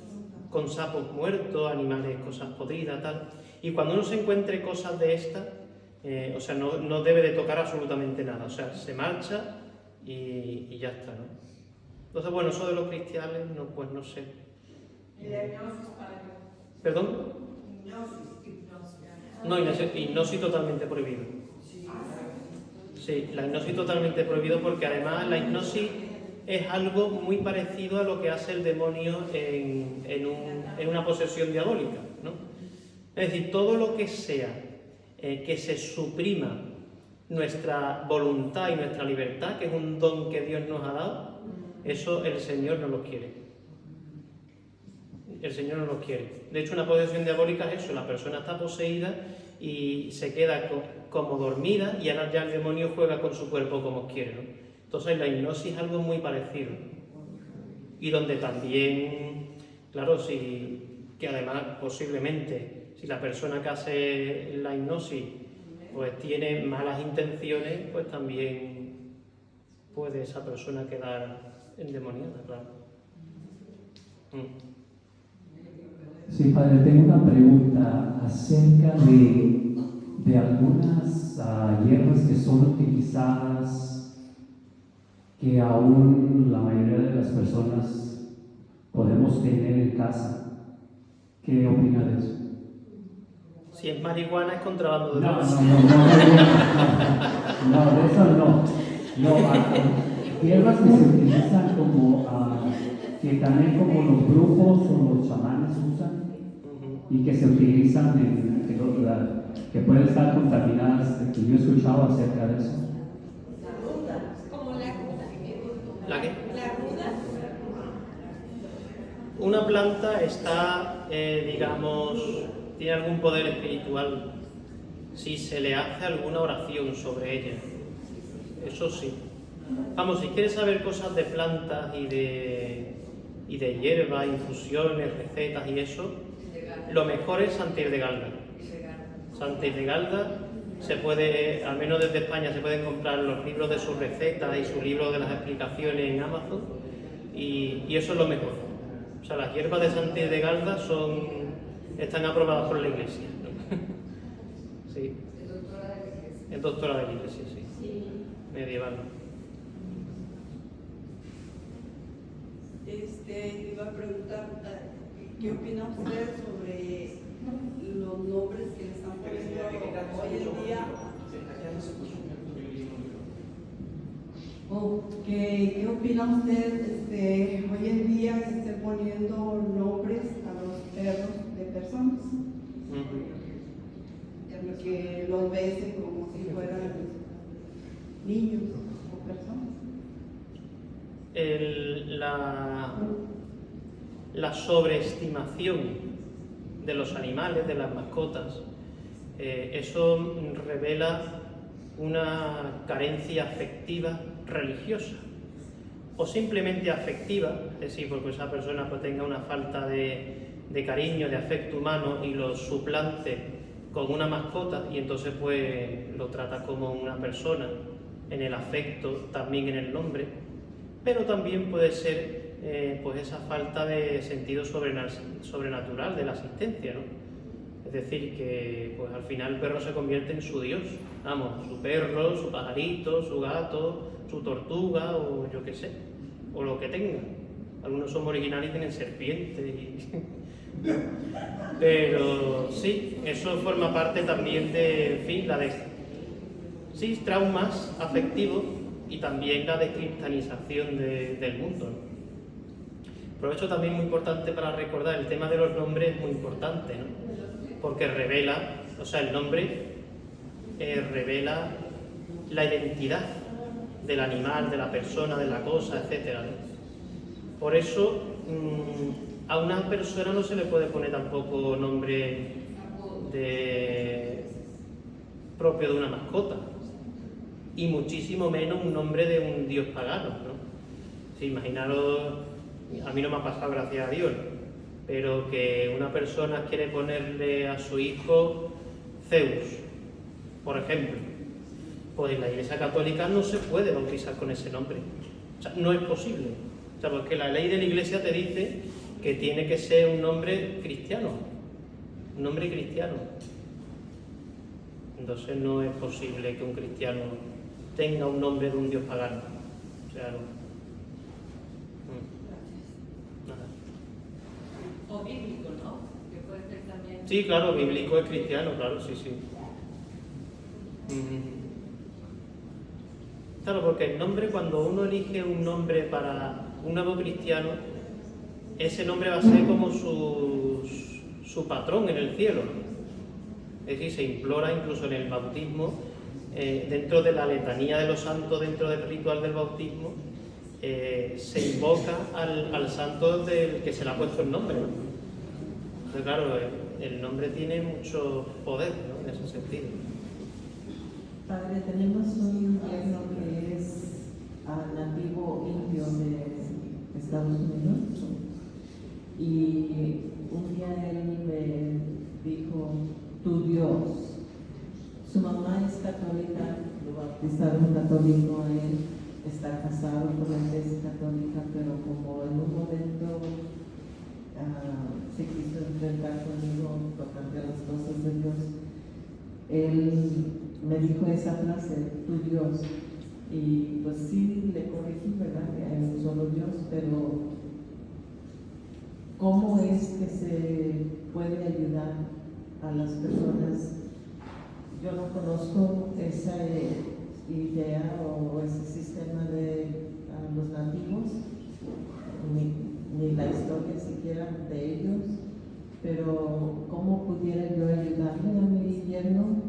con sapos muertos, animales, cosas podridas, tal. Y cuando uno se encuentre cosas de estas, no debe de tocar absolutamente nada, o sea, se marcha y ya está, ¿no? Entonces, bueno, eso de los cristianos, pues no sé. ¿Y la hipnosis para qué? ¿Perdón? Hipnosis. No, hipnosis totalmente prohibido. Sí, la hipnosis totalmente prohibido porque además la hipnosis es algo muy parecido a lo que hace el demonio en una posesión diabólica, ¿no? Es decir, todo lo que sea que se suprima nuestra voluntad y nuestra libertad, que es un don que Dios nos ha dado, eso el Señor no lo quiere. El Señor no lo quiere. De hecho, una posesión diabólica es eso, la persona está poseída y se queda como dormida y ahora ya el demonio juega con su cuerpo como quiere, ¿no? Entonces la hipnosis es algo muy parecido. Y donde también, claro, que además posiblemente, si la persona que hace la hipnosis pues tiene malas intenciones, pues también puede esa persona quedar endemoniada, claro. Sí, padre, tengo una pregunta acerca de algunas hierbas que son utilizadas, que aún la mayoría de las personas podemos tener en casa. ¿Qué opina de eso? Si es marihuana es contrabando de No, drogas. no, de eso no. Hierbas que se utilizan como, que también como los brujos o los chamanes usan y que se utilizan que pueden estar contaminadas, que yo he escuchado acerca de eso. La ruda, como la ruda. ¿La qué? La ruda. Una planta está, tiene algún poder espiritual si se le hace alguna oración sobre ella. Eso sí. Vamos, si quieres saber cosas de plantas y de hierbas, infusiones, recetas y eso, lo mejor es Santa Hildegarda. Santa Hildegarda se puede, al menos desde España, se pueden comprar los libros de sus recetas y su libro de las explicaciones en Amazon y eso es lo mejor. O sea, las hierbas de Santa Hildegarda están aprobadas por la Iglesia, ¿no? Sí. Es doctora de la Iglesia, sí. Medieval. Iba a preguntar, ¿qué opina usted sobre los nombres que le están poniendo hoy en día? ¿Qué opina usted hoy en día que se estén poniendo nombres a los perros de personas? Que los besen como si fueran niños o personas. La sobreestimación de los animales, de las mascotas, eso revela una carencia afectiva religiosa, o simplemente afectiva, es decir, porque esa persona pues tenga una falta de cariño, de afecto humano y lo suplante con una mascota y entonces pues lo trata como una persona en el afecto, también en el nombre, pero también puede ser pues esa falta de sentido sobrenatural de la asistencia, ¿no? Es decir, que pues al final el perro se convierte en su Dios, vamos, su perro, su pajarito, su gato, su tortuga o yo qué sé, o lo que tenga. Algunos son originales y tienen serpientes pero sí, eso forma parte también de, en fin, sí, traumas afectivos y también la descristianización del mundo, ¿no? Por eso también muy importante para recordar, el tema de los nombres es muy importante, ¿no? Porque revela, o sea, el nombre revela la identidad del animal, de la persona, de la cosa, etc., ¿no? Por eso a una persona no se le puede poner tampoco nombre propio de una mascota, y muchísimo menos un nombre de un dios pagano, ¿no? Sí, imaginaros, a mí no me ha pasado, gracias a Dios, pero que una persona quiere ponerle a su hijo Zeus, por ejemplo, pues en la Iglesia Católica no se puede bautizar con ese nombre, o sea, no es posible, o sea, porque la ley de la Iglesia te dice que tiene que ser un nombre cristiano, un nombre cristiano. Entonces no es posible que un cristiano tenga un nombre de un dios pagano, o sea, no. O bíblico, ¿no? Que puede ser también. Sí, claro, bíblico es cristiano, claro, sí, sí. Claro, porque el nombre, cuando uno elige un nombre para un nuevo cristiano, ese nombre va a ser como su patrón en el cielo. Es decir, se implora incluso en el bautismo, dentro de la letanía de los santos, dentro del ritual del bautismo, se invoca al santo del que se le ha puesto el nombre, ¿no? Entonces, claro, el nombre tiene mucho poder, ¿no? En ese sentido. Padre, tenemos un yerno que es nativo indio de Estados Unidos, y un día él me dijo, tu Dios. Su mamá es católica, lo bautizaron católico a él, está casado con la iglesia católica, pero como en un momento se quiso enfrentar conmigo tocante a las cosas de Dios, él me dijo esa frase, tu Dios, y pues sí le corregí, ¿verdad? Que hay un solo Dios, pero ¿cómo es que se puede ayudar a las personas? Yo no conozco esa idea o ese sistema de los nativos, ni la historia siquiera de ellos, pero ¿cómo pudiera yo ayudarle a mi yerno?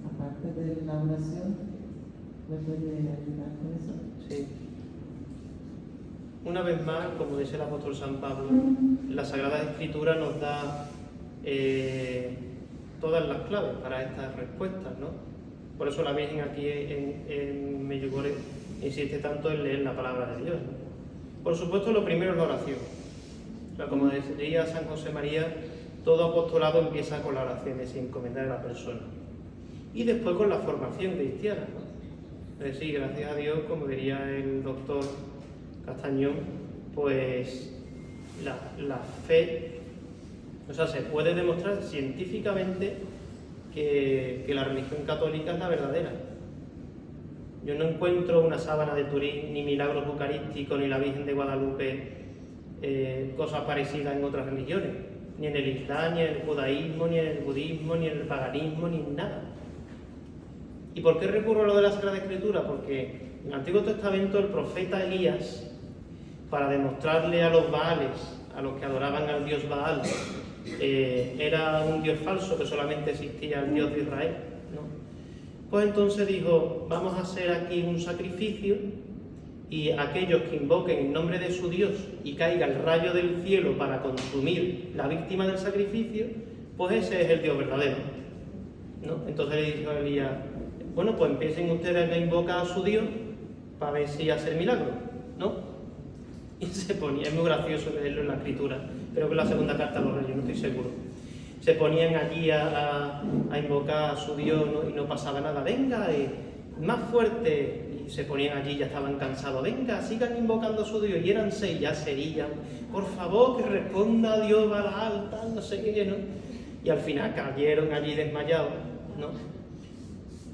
Aparte de la oración, ¿me puede ayudar con eso? Sí. Una vez más, como dice el apóstol San Pablo, la Sagrada Escritura nos da todas las claves para estas respuestas, ¿no? Por eso la Virgen aquí en Medjugorje insiste tanto en leer la palabra de Dios, ¿no? Por supuesto, lo primero es la oración. O sea, como decía San José María, todo apostolado empieza con la oración, es decir, encomendar a la persona. Y después con la formación cristiana, ¿no? Es decir, gracias a Dios, como diría el doctor Castañón, pues la fe, o sea, se puede demostrar científicamente que la religión católica es la verdadera. Yo no encuentro una sábana de Turín, ni milagros eucarísticos, ni la Virgen de Guadalupe, cosas parecidas en otras religiones, ni en el Islam, ni en el judaísmo, ni en el budismo, ni en el paganismo, ni en nada. ¿Y por qué recurro a lo de la Sagrada Escritura? Porque en el Antiguo Testamento el profeta Elías, para demostrarle a los Baales, a los que adoraban al dios Baal, era un dios falso, que solamente existía el Dios de Israel, ¿no? Pues entonces dijo, vamos a hacer aquí un sacrificio y aquellos que invoquen el nombre de su Dios y caiga el rayo del cielo para consumir la víctima del sacrificio, pues ese es el Dios verdadero. ¿no? Entonces le dijo a Elías, bueno, pues empiecen ustedes a invocar a su Dios para ver si hace el milagro, ¿no? Y se ponía, es muy gracioso leerlo en la escritura, creo que en la segunda carta a los reyes, no estoy seguro. Se ponían allí a invocar a su Dios, ¿no? Y no pasaba nada, venga, más fuerte, y se ponían allí, ya estaban cansados, venga, sigan invocando a su Dios, y eran 6, ya serían, por favor, que responda a Dios a la alta, no sé qué, ¿no? Y al final cayeron allí desmayados, ¿no?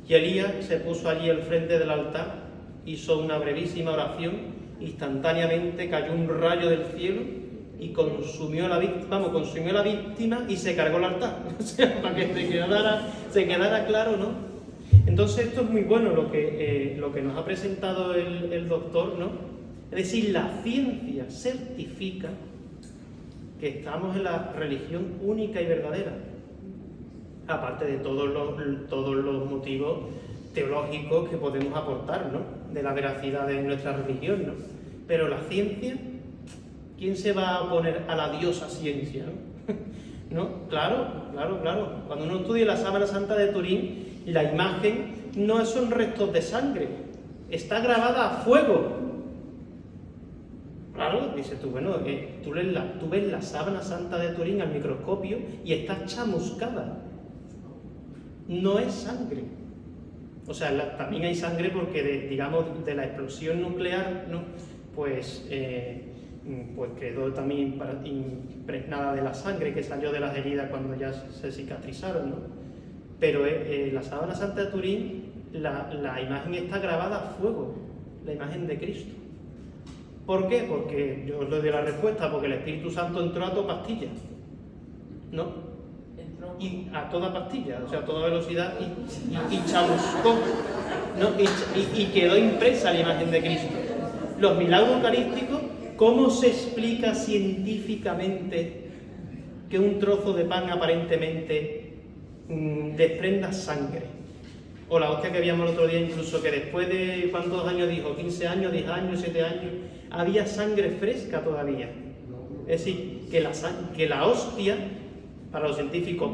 Y Elías se puso allí al frente del altar, hizo una brevísima oración, instantáneamente cayó un rayo del cielo y consumió la víctima y se cargó el altar. O sea, para que se quedara claro, ¿no? Entonces esto es muy bueno lo que nos ha presentado el doctor, ¿no? Es decir, la ciencia certifica que estamos en la religión única y verdadera, aparte de todos los motivos teológicos que podemos aportar, ¿no? De la veracidad de nuestra religión, ¿no? Pero la ciencia, ¿quién se va a oponer a la diosa ciencia, ¿no? ¿No? Claro. Cuando uno estudia la Sábana Santa de Turín, la imagen no son restos de sangre, está grabada a fuego. Claro, dices tú, bueno, tú ves la Sábana Santa de Turín al microscopio y está chamuscada. No es sangre. O sea, también hay sangre porque, de la explosión nuclear, ¿no? Pues quedó también impregnada de la sangre que salió de las heridas cuando ya se cicatrizaron, ¿no? Pero la Sábana Santa de Turín, la imagen está grabada a fuego, la imagen de Cristo. ¿Por qué? Porque yo os doy la respuesta, porque el Espíritu Santo entró a toda pastilla, ¿no? Y a toda pastilla, o sea, a toda velocidad, y chamuscó, ¿no? Y quedó impresa la imagen de Cristo. Los milagros eucarísticos, ¿cómo se explica científicamente que un trozo de pan aparentemente desprenda sangre? O la hostia que vimos el otro día, incluso, que después de, ¿cuántos años dijo? 15 años, 10 años, 7 años, había sangre fresca todavía. Es decir, que la hostia, para los científicos,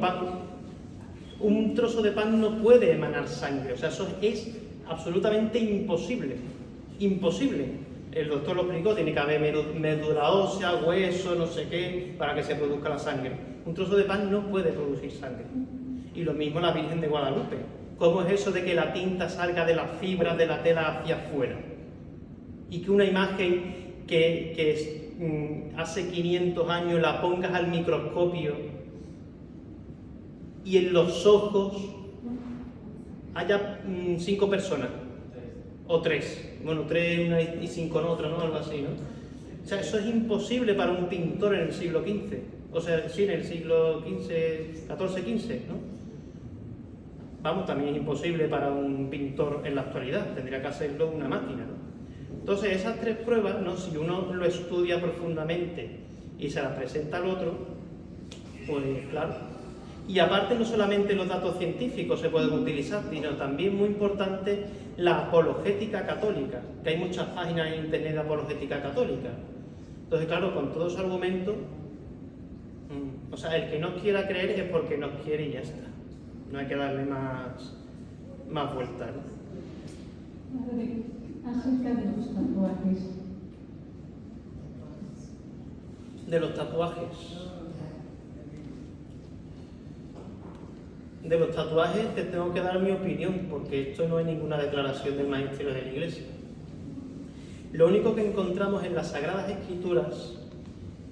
un trozo de pan no puede emanar sangre. O sea, eso es absolutamente imposible. Imposible. El doctor lo explicó, tiene que haber médula ósea, hueso, no sé qué, para que se produzca la sangre. Un trozo de pan no puede producir sangre. Y lo mismo la Virgen de Guadalupe. ¿Cómo es eso de que la tinta salga de las fibras de la tela hacia afuera? Y que una imagen que hace 500 años la pongas al microscopio y en los ojos haya 5 personas, o 3, bueno, 3 una y 5 en otra, ¿no? Algo así, ¿no? O sea, eso es imposible para un pintor en el siglo XV, o sea, sí, en el siglo XIV, XIV, ¿no? Vamos, también es imposible para un pintor en la actualidad, tendría que hacerlo una máquina, ¿no? Entonces, esas 3 pruebas, ¿no? Si uno lo estudia profundamente y se las presenta al otro, pues claro. Y aparte, no solamente los datos científicos se pueden utilizar, sino también, muy importante, la apologética católica, que hay muchas páginas en internet de apologética católica. Entonces, claro, con todos esos argumentos, o sea, el que no quiera creer es porque no quiere y ya está. No hay que darle más vueltas, ¿no? Madre, acerca de los tatuajes. De los tatuajes. De los tatuajes te tengo que dar mi opinión, porque esto no es ninguna declaración del magisterio de la Iglesia. Lo único que encontramos en las Sagradas Escrituras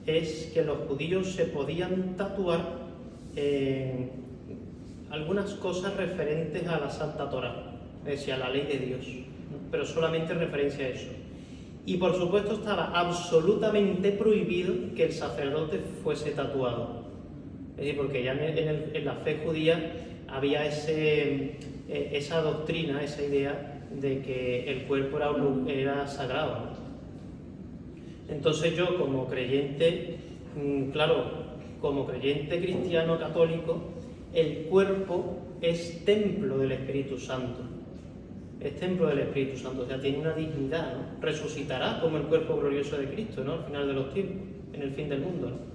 es que los judíos se podían tatuar algunas cosas referentes a la Santa Torá, es decir, a la ley de Dios, ¿no? Pero solamente en referencia a eso. Y por supuesto estaba absolutamente prohibido que el sacerdote fuese tatuado. Es decir, porque ya en la fe judía había esa doctrina, esa idea de que el cuerpo era sagrado, ¿no? Entonces yo, como creyente, como creyente cristiano católico, el cuerpo es templo del Espíritu Santo. Es templo del Espíritu Santo, o sea, tiene una dignidad, ¿no? Resucitará como el cuerpo glorioso de Cristo, ¿no? Al final de los tiempos, en el fin del mundo, ¿no?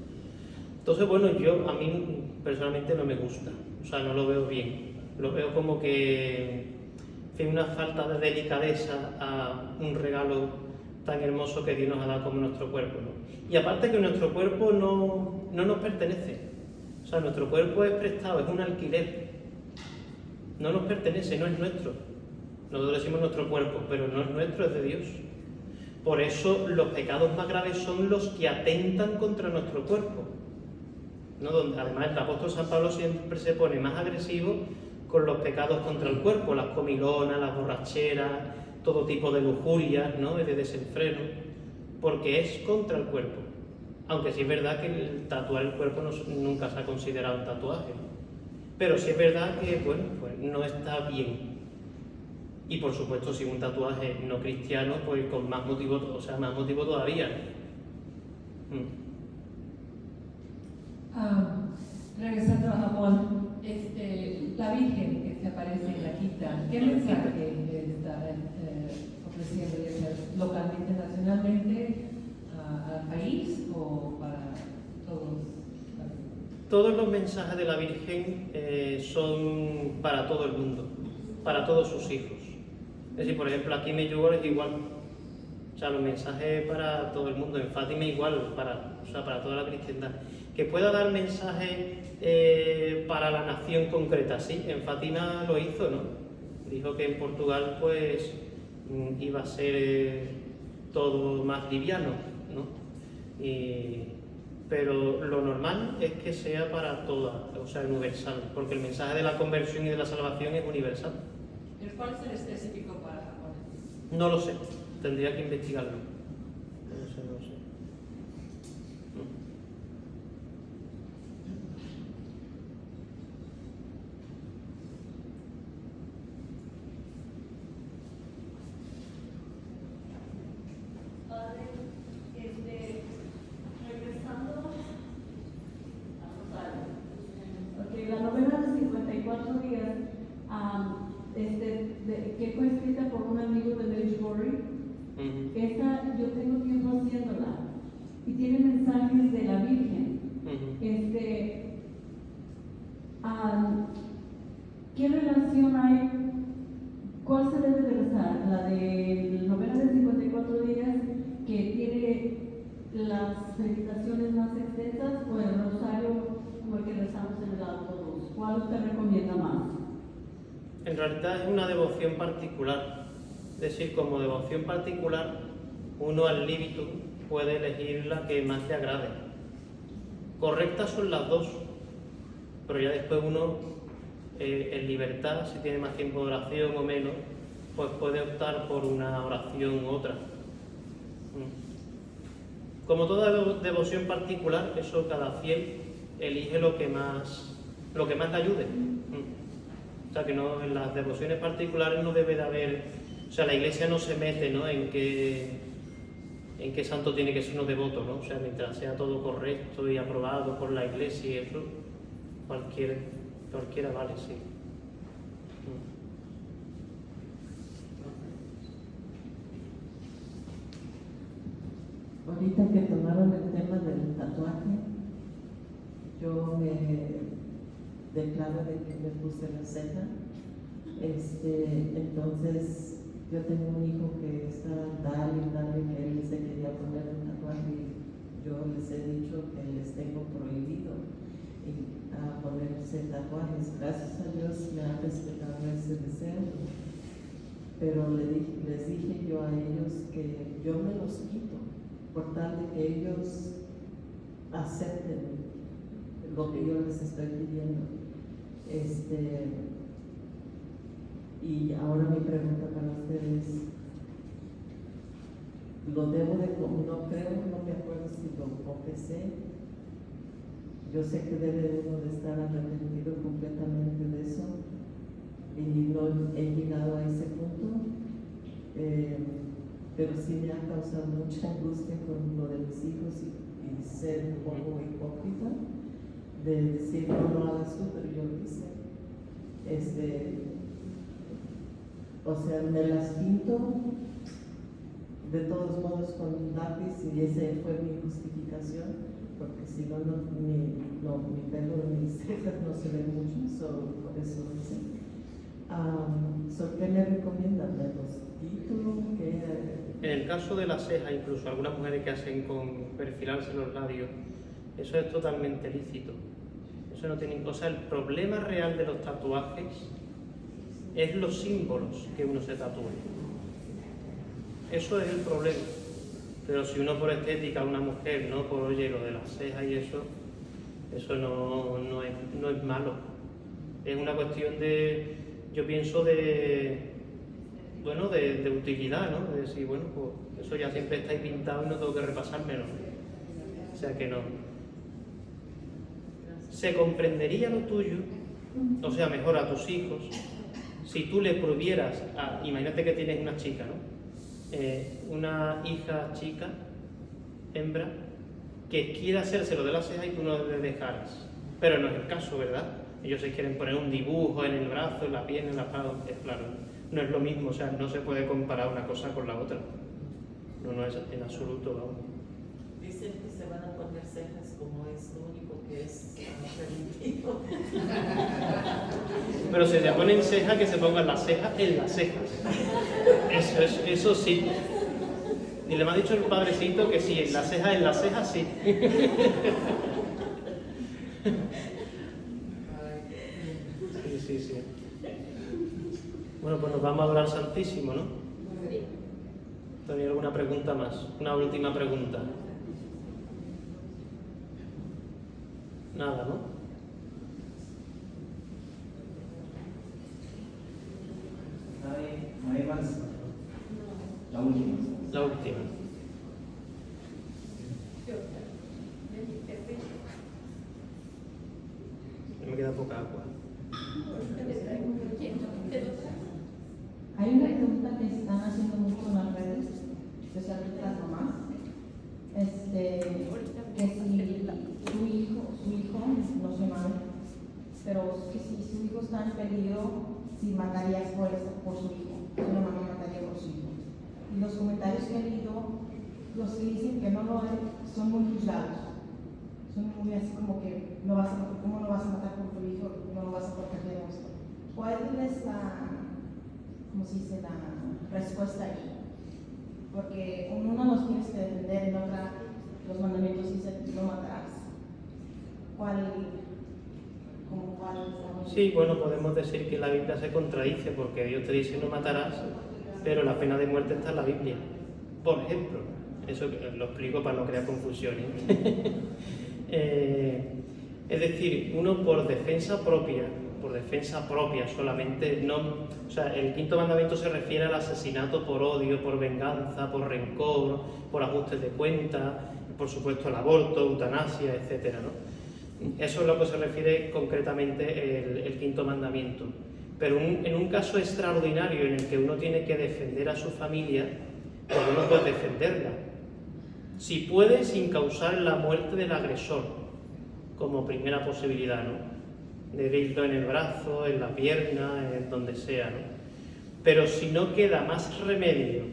Entonces, bueno, a mí personalmente no me gusta, o sea, no lo veo bien, Lo veo como que es una falta de delicadeza a un regalo tan hermoso que Dios nos ha dado como nuestro cuerpo, ¿no? Y aparte que nuestro cuerpo no nos pertenece. O sea, nuestro cuerpo es prestado, es un alquiler. No nos pertenece, no es nuestro. Nosotros decimos nuestro cuerpo, pero no es nuestro, es de Dios. Por eso los pecados más graves son los que atentan contra nuestro cuerpo, ¿no? Donde además el apóstol San Pablo siempre se pone más agresivo con los pecados contra el cuerpo, las comilonas, las borracheras, todo tipo de lujurias, ¿no? De desenfreno, porque es contra el cuerpo. Aunque sí es verdad que el tatuar el cuerpo nunca se ha considerado un tatuaje, ¿no? Pero sí es verdad que, bueno, pues no está bien. Y por supuesto, si un tatuaje no cristiano, pues con más motivo, o sea, más motivo todavía, ¿no? Regresando a Japón, la Virgen que se aparece en la quita, ¿qué mensaje está ofreciendo, ya sea localmente, nacionalmente, al país o para todos? Todos los mensajes de la Virgen son para todo el mundo, para todos sus hijos. Es decir, por ejemplo, aquí en Medjugorje es igual. O sea, los mensajes para todo el mundo. En Fátima igual, para toda la cristiandad. Que pueda dar mensajes para la nación concreta, sí. En Fátima lo hizo, ¿no? Dijo que en Portugal, pues, iba a ser todo más liviano, ¿no? Pero lo normal es que sea para toda, o sea, universal, porque el mensaje de la conversión y de la salvación es universal. ¿Pero cuál es el específico para Japón? No lo sé, tendría que investigarlo. No sé. Padre, regresando a Rosario. La novena de 54 días, que fue escrita por un amigo de Medjugorje, esta yo tengo tiempo haciéndola y tiene mensajes de la Virgen. ¿Qué relación hay? ¿Cuál se debe de rezar? ¿La de la novena de 54 días que tiene las meditaciones más extensas o el rosario como el que rezamos en el autobús? ¿Cuál usted recomienda más? En realidad es una devoción particular. Es decir, como devoción particular, uno al libitum puede elegir la que más le agrade. Correctas son las dos, pero ya después uno, en libertad, si tiene más tiempo de oración o menos, pues puede optar por una oración u otra. Como toda devoción particular, eso cada fiel elige lo que más le ayude. O sea, que no, en las devociones particulares no debe de haber, o sea, la Iglesia no se mete, ¿no?, en qué santo tiene que ser uno devoto, ¿no? O sea, mientras sea todo correcto y aprobado por la Iglesia y eso, cualquiera vale, sí. Ahorita que tomaron el tema del tatuaje, yo me declaro de que me puse la ceja. Entonces, yo tengo un hijo que está dale, que él se quería poner un tatuaje y yo les he dicho que les tengo prohibido a ponerse tatuajes. Gracias a Dios me han respetado ese deseo, pero les dije yo a ellos que yo me los quito por tal de que ellos acepten lo que yo les estoy pidiendo. Y ahora mi pregunta para ustedes, ¿lo debo de, no creo, no me acuerdo si lo confesé? Yo sé que debe uno de estar arrepentido completamente de eso y no he llegado a ese punto, pero sí me ha causado mucha angustia con lo de mis hijos y ser un poco hipócrita de decir no lo hagas tú, pero yo lo hice. O sea, me las pinto de todos modos con un lápiz y esa fue mi justificación, porque si no, no, mi pelo de mis cejas no se ve mucho, por eso no sé. ¿Qué me recomiendan? ¿Los títulos? En el caso de la ceja, incluso algunas mujeres que hacen con perfilarse los labios, eso es totalmente lícito. Eso no tiene... O sea, el problema real de los tatuajes es los símbolos que uno se tatúe. Eso es el problema. Pero si uno por estética, una mujer, no por oye lo de las cejas y eso no es malo. Es una cuestión de, yo pienso de utilidad, ¿no? De decir, bueno, pues eso ya siempre está ahí pintado y no tengo que repasármelo. O sea que no. Se comprendería lo tuyo, o sea, mejor a tus hijos, si tú le prohibieras, imagínate que tienes una chica, ¿no? Una hija chica, hembra, que quiera hacérselo de la ceja y tú no le dejaras. Pero no es el caso, ¿verdad? Ellos se quieren poner un dibujo en el brazo, en la pierna, en la espalda, es claro. No es lo mismo, o sea, no se puede comparar una cosa con la otra. No es en absoluto, vamos. Dicen que se van a poner cejas como es lo único que es permitido. Pero si se ponen cejas, que se pongan las cejas en las cejas. Eso sí. Y le me ha dicho el padrecito que sí, en las cejas sí. Sí. Bueno, pues nos vamos a adorar al Santísimo, ¿no? ¿Tenía alguna pregunta más? Una última pregunta. Nada, ¿no? No hay más. La última. La última. Me queda poca agua. Hay una pregunta que están haciendo mucho en las redes, especialmente las mamás, que si su hijo, no soy madre, pero que si su hijo está en peligro, si matarías por su hijo, si una mamá mataría por su hijo. Y los comentarios que he leído, los que dicen que no lo es, son muy juzgados. Son muy así como que, ¿cómo no vas a matar por tu hijo? No lo vas a proteger de esto. ¿Cuál es ¿cómo se dice? La respuesta ahí? Porque en una los tienes que defender, en otra los mandamientos dicen no matarás. ¿Cuál? Sí, bueno, podemos decir que la Biblia se contradice porque Dios te dice no matarás, pero la pena de muerte está en la Biblia. Por ejemplo, eso lo explico para no crear confusiones. Es decir, uno por defensa propia solamente, no, o sea, el quinto mandamiento se refiere al asesinato por odio, por venganza, por rencor, por ajustes de cuenta, por supuesto el aborto, eutanasia, etcétera, ¿no? Eso es lo que se refiere concretamente el quinto mandamiento. Pero en un caso extraordinario en el que uno tiene que defender a su familia, pues uno puede defenderla. Si puede, sin causar la muerte del agresor, como primera posibilidad, ¿no? De herirlo en el brazo, en la pierna, en donde sea, ¿no? Pero si no queda más remedio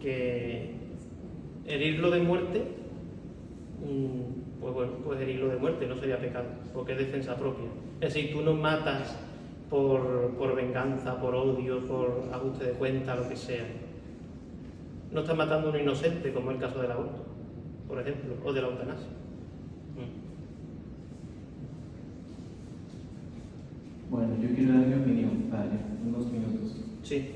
que herirlo de muerte, pues bueno, pues herirlo de muerte no sería pecado, porque es defensa propia. Es decir, tú no matas por venganza, por odio, por ajuste de cuenta, lo que sea. No estás matando a un inocente, como es el caso del aborto, por ejemplo, o de la eutanasia. Bueno, yo quiero dar mi opinión, padre, unos minutos. Sí.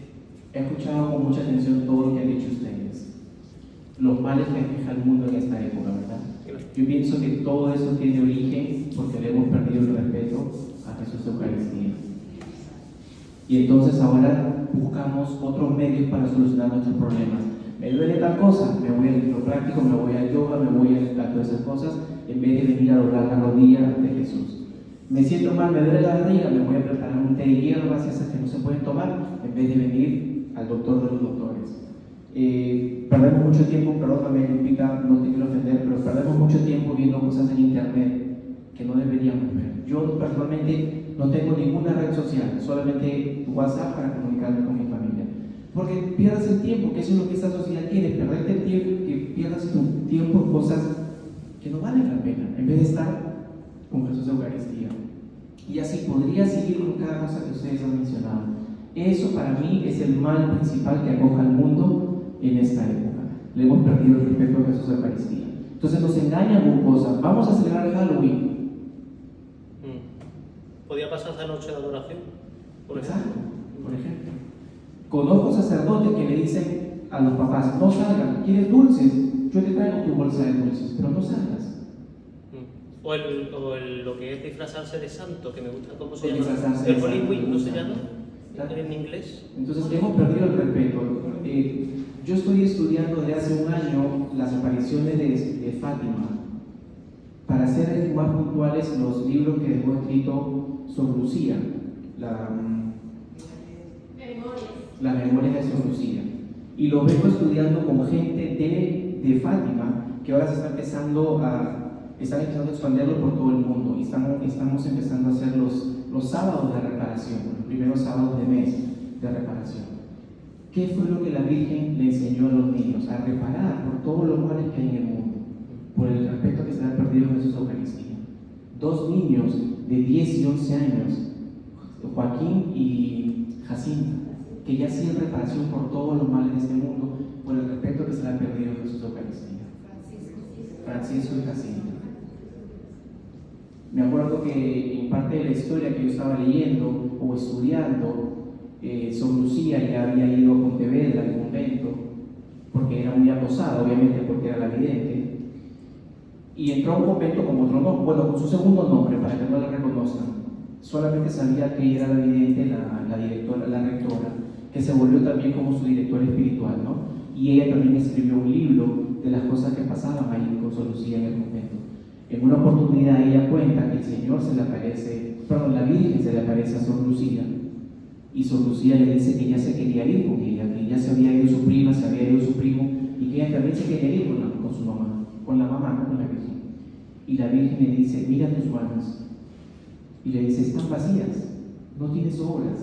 He escuchado con mucha atención todo lo que han dicho ustedes. Los males que aqueja al mundo en esta época, ¿verdad? Yo pienso que todo eso tiene origen porque le hemos perdido el respeto a Jesús Eucaristía. Y entonces ahora buscamos otros medios para solucionar nuestros problemas. Me duele tal cosa, me voy al quiropráctico, me voy al yoga, me voy a todas esas cosas, en vez de venir a doblar la rodilla de Jesús. Me siento mal, me duele la barriga, me voy a preparar un té de hierbas, esas que no se pueden tomar, en vez de venir al doctor de los doctores. Perdemos mucho tiempo, perdóname Lupita, no te quiero ofender, pero perdemos mucho tiempo viendo cosas en internet que no deberíamos ver. Yo personalmente no tengo ninguna red social, solamente WhatsApp para comunicarme con mi familia. Porque pierdas el tiempo, que eso es lo que esta sociedad quiere, perderte el tiempo, que pierdas tu tiempo en cosas que no valen la pena, en vez de estar con Jesús Eucaristía. Y así podría seguir con cada cosa que ustedes han mencionado. Eso para mí es el mal principal que acoja al mundo en esta época. Le hemos perdido el respeto a Jesús Eucaristía. Entonces nos engañan con cosas. Vamos a celebrar Halloween. ¿Podía pasar esa noche de adoración? Por ejemplo. Por ejemplo. Conozco sacerdotes que le dicen a los papás, no salgan, ¿quieres dulces? Yo te traigo tu bolsa de dulces, pero no salgas. O lo que es disfrazarse de santo, que me gusta cómo se llama. Disfrazarse El de santo. Halloween, ¿no se llama? En inglés. Entonces hemos perdido el respeto. Yo estoy estudiando desde hace un año las apariciones de Fátima. Para ser más puntuales, los libros que hemos escrito sobre Lucía, la memoria de Sor Lucía. Y lo vengo estudiando con gente de Fátima, que ahora se está empezando a expandirlo por todo el mundo. Y estamos empezando a hacer los sábados de reparación, los primeros sábados de mes de reparación. ¿Qué fue lo que la Virgen le enseñó a los niños? A reparar por todos los males que hay en el mundo, por el respeto que se ha perdido en Jesús Eucaristía. 2 niños de 10 y 11 años, Joaquín y Jacinta, que ya hacían reparación por todos los males de este mundo, por el respeto que se le ha perdido en Jesús Eucaristía. Francisco y Jacinta. Me acuerdo que en parte de la historia que yo estaba leyendo o estudiando, Sor Lucía ya había ido a Pontevedra, al convento, porque era muy acosada, obviamente porque era la vidente, y entró a un convento con otro nombre, bueno, con su segundo nombre, para que no la reconozcan. Solamente sabía que ella era la vidente, la directora, la rectora, que se volvió también como su directora espiritual, ¿no? Y ella también escribió un libro de las cosas que pasaban ahí con Sor Lucía en el convento. En una oportunidad ella cuenta que el Señor la Virgen se le aparece a Sor Lucía, y Sor Lucía le dice que ella se quería ir con ella, que ya se había ido su prima, se había ido su primo, y que ella también se quería ir con su mamá, con la mamá, no con la Virgen. Y la Virgen le dice, mira tus manos, y le dice, están vacías, no tienes obras,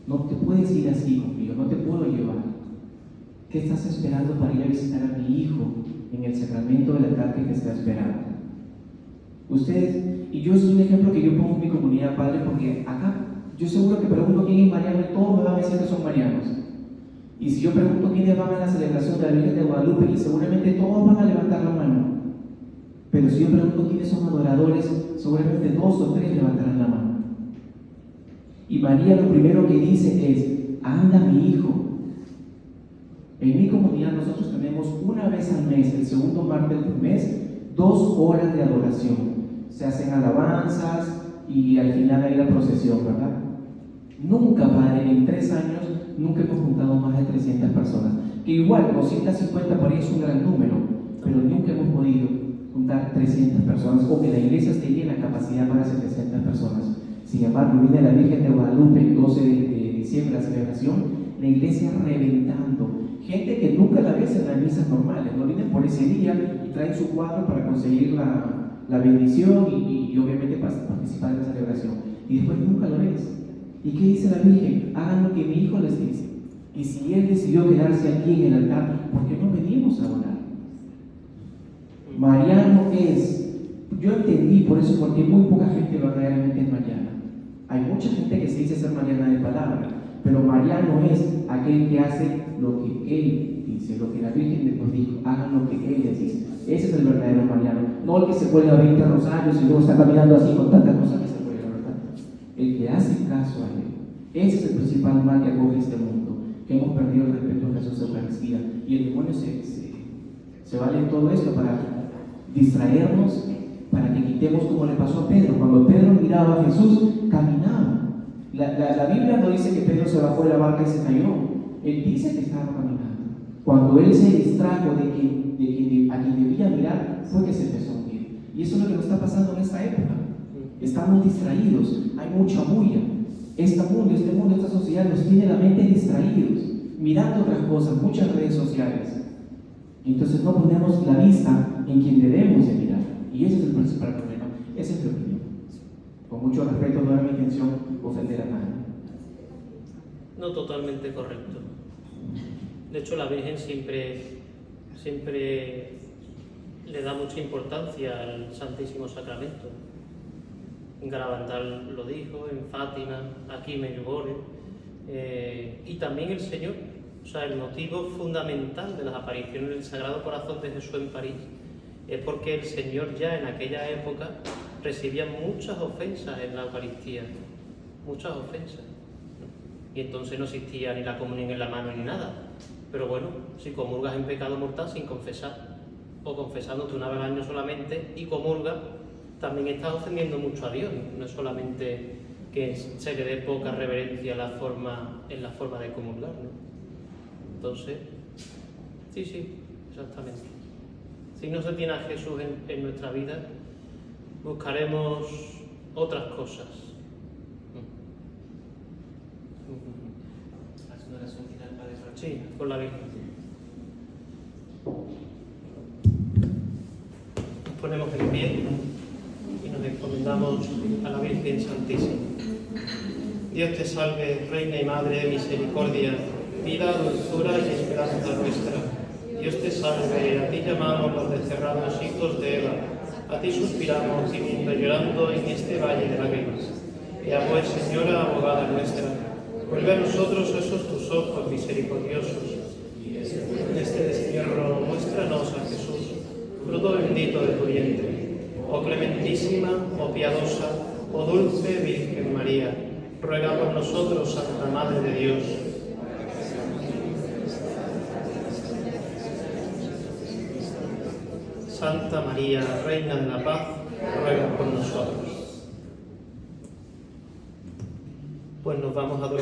no te puedes ir así conmigo, no te puedo llevar. ¿Qué estás esperando para ir a visitar a mi hijo en el sacramento del altar que te está esperando? Ustedes, y yo es un ejemplo que yo pongo en mi comunidad, Padre, porque acá yo seguro que pregunto quién es mariano y todos me van a decir que son marianos. Y si yo pregunto quiénes van a la celebración de la Virgen de Guadalupe, y seguramente todos van a levantar la mano. Pero si yo pregunto quiénes son adoradores, seguramente 2 o 3 levantarán la mano. Y María lo primero que dice es, anda mi hijo. En mi comunidad nosotros tenemos una vez al mes, el segundo martes del mes, 2 horas de adoración. Se hacen alabanzas y al final hay la procesión, ¿verdad? Nunca, Padre, en 3 años, nunca hemos juntado más de 300 personas. Que igual, 250 por ahí es un gran número, pero nunca hemos podido juntar 300 personas o que la iglesia esté llena capacidad para 700 personas. Sin embargo, viene la Virgen de Guadalupe el 12 de diciembre, la celebración, la iglesia reventando. Gente que nunca la ves en las misas normales, no vienen por ese día y traen su cuadro para conseguir la bendición y obviamente participar en la celebración. Y después nunca lo ves. ¿Y qué dice la Virgen? Hagan lo que mi hijo les dice. Y si él decidió quedarse aquí en el altar, ¿por qué no venimos a orar? Mariano es, yo entendí por eso, porque muy poca gente verdaderamente es mariana. Hay mucha gente que se dice ser mariana de palabra, pero mariano es aquel que hace lo que él dice, lo que la Virgen nos dijo, hagan lo que él les dice. Ese es el verdadero mariano, no el que se cuelga 20 rosarios y luego está caminando así con tantas cosas que se cuelga, ¿verdad? El que hace caso a él. Ese es el principal mal que acoge este mundo, que hemos perdido el respeto a Jesús Eucaristía. Y el demonio se vale en todo esto para distraernos, para que quitemos, como le pasó a Pedro. Cuando Pedro miraba a Jesús, caminaba. La Biblia no dice que Pedro se bajó de la barca y se cayó. Él dice que estaba caminando. Cuando él se distrajo a quien debía mirar, fue que se empezó a hundir. Y eso es lo que nos está pasando en esta época. Estamos distraídos, hay mucha bulla. Este mundo, esta sociedad nos tiene la mente distraídos, mirando otras cosas, muchas redes sociales. Y entonces no ponemos la vista en quien debemos de mirar. Y ese es el principal problema. Esa es mi opinión. Con mucho respeto, no era mi intención ofender a nadie. No, totalmente correcto. De hecho, la Virgen siempre le da mucha importancia al Santísimo Sacramento. En Garabandal lo dijo, en Fátima, aquí en Medjugorje, y también el Señor. O sea, el motivo fundamental de las apariciones del Sagrado Corazón de Jesús en París es porque el Señor ya en aquella época recibía muchas ofensas en la Eucaristía, muchas ofensas. Y entonces no existía ni la comunión en la mano ni nada. Pero bueno, si comulgas en pecado mortal sin confesar, o confesándote una vez al año solamente y comulgas, también estás ofendiendo mucho a Dios. No es solamente que se le dé poca reverencia en la forma de comulgar, ¿no? Entonces, sí, exactamente. Si no se tiene a Jesús en nuestra vida, buscaremos otras cosas. ¿Hace una oración final, Padre? Sí, por la Virgen. Nos ponemos en pie y nos encomendamos a la Virgen Santísima. Dios te salve, Reina y Madre de misericordia, vida, dulzura y esperanza nuestra. Dios te salve, a ti llamamos los desterrados hijos de Eva, a ti suspiramos, gimiendo y llorando en este valle de lágrimas. Ea pues, Señora, abogada nuestra, vuelve a nosotros esos tus ojos misericordiosos. En este destierro, muéstranos a Jesús, fruto bendito de tu vientre. Oh clementísima, oh piadosa, oh dulce Virgen María, ruega por nosotros, Santa Madre de Dios. Santa María, Reina de la Paz, ruega por nosotros. Pues nos vamos a adorar.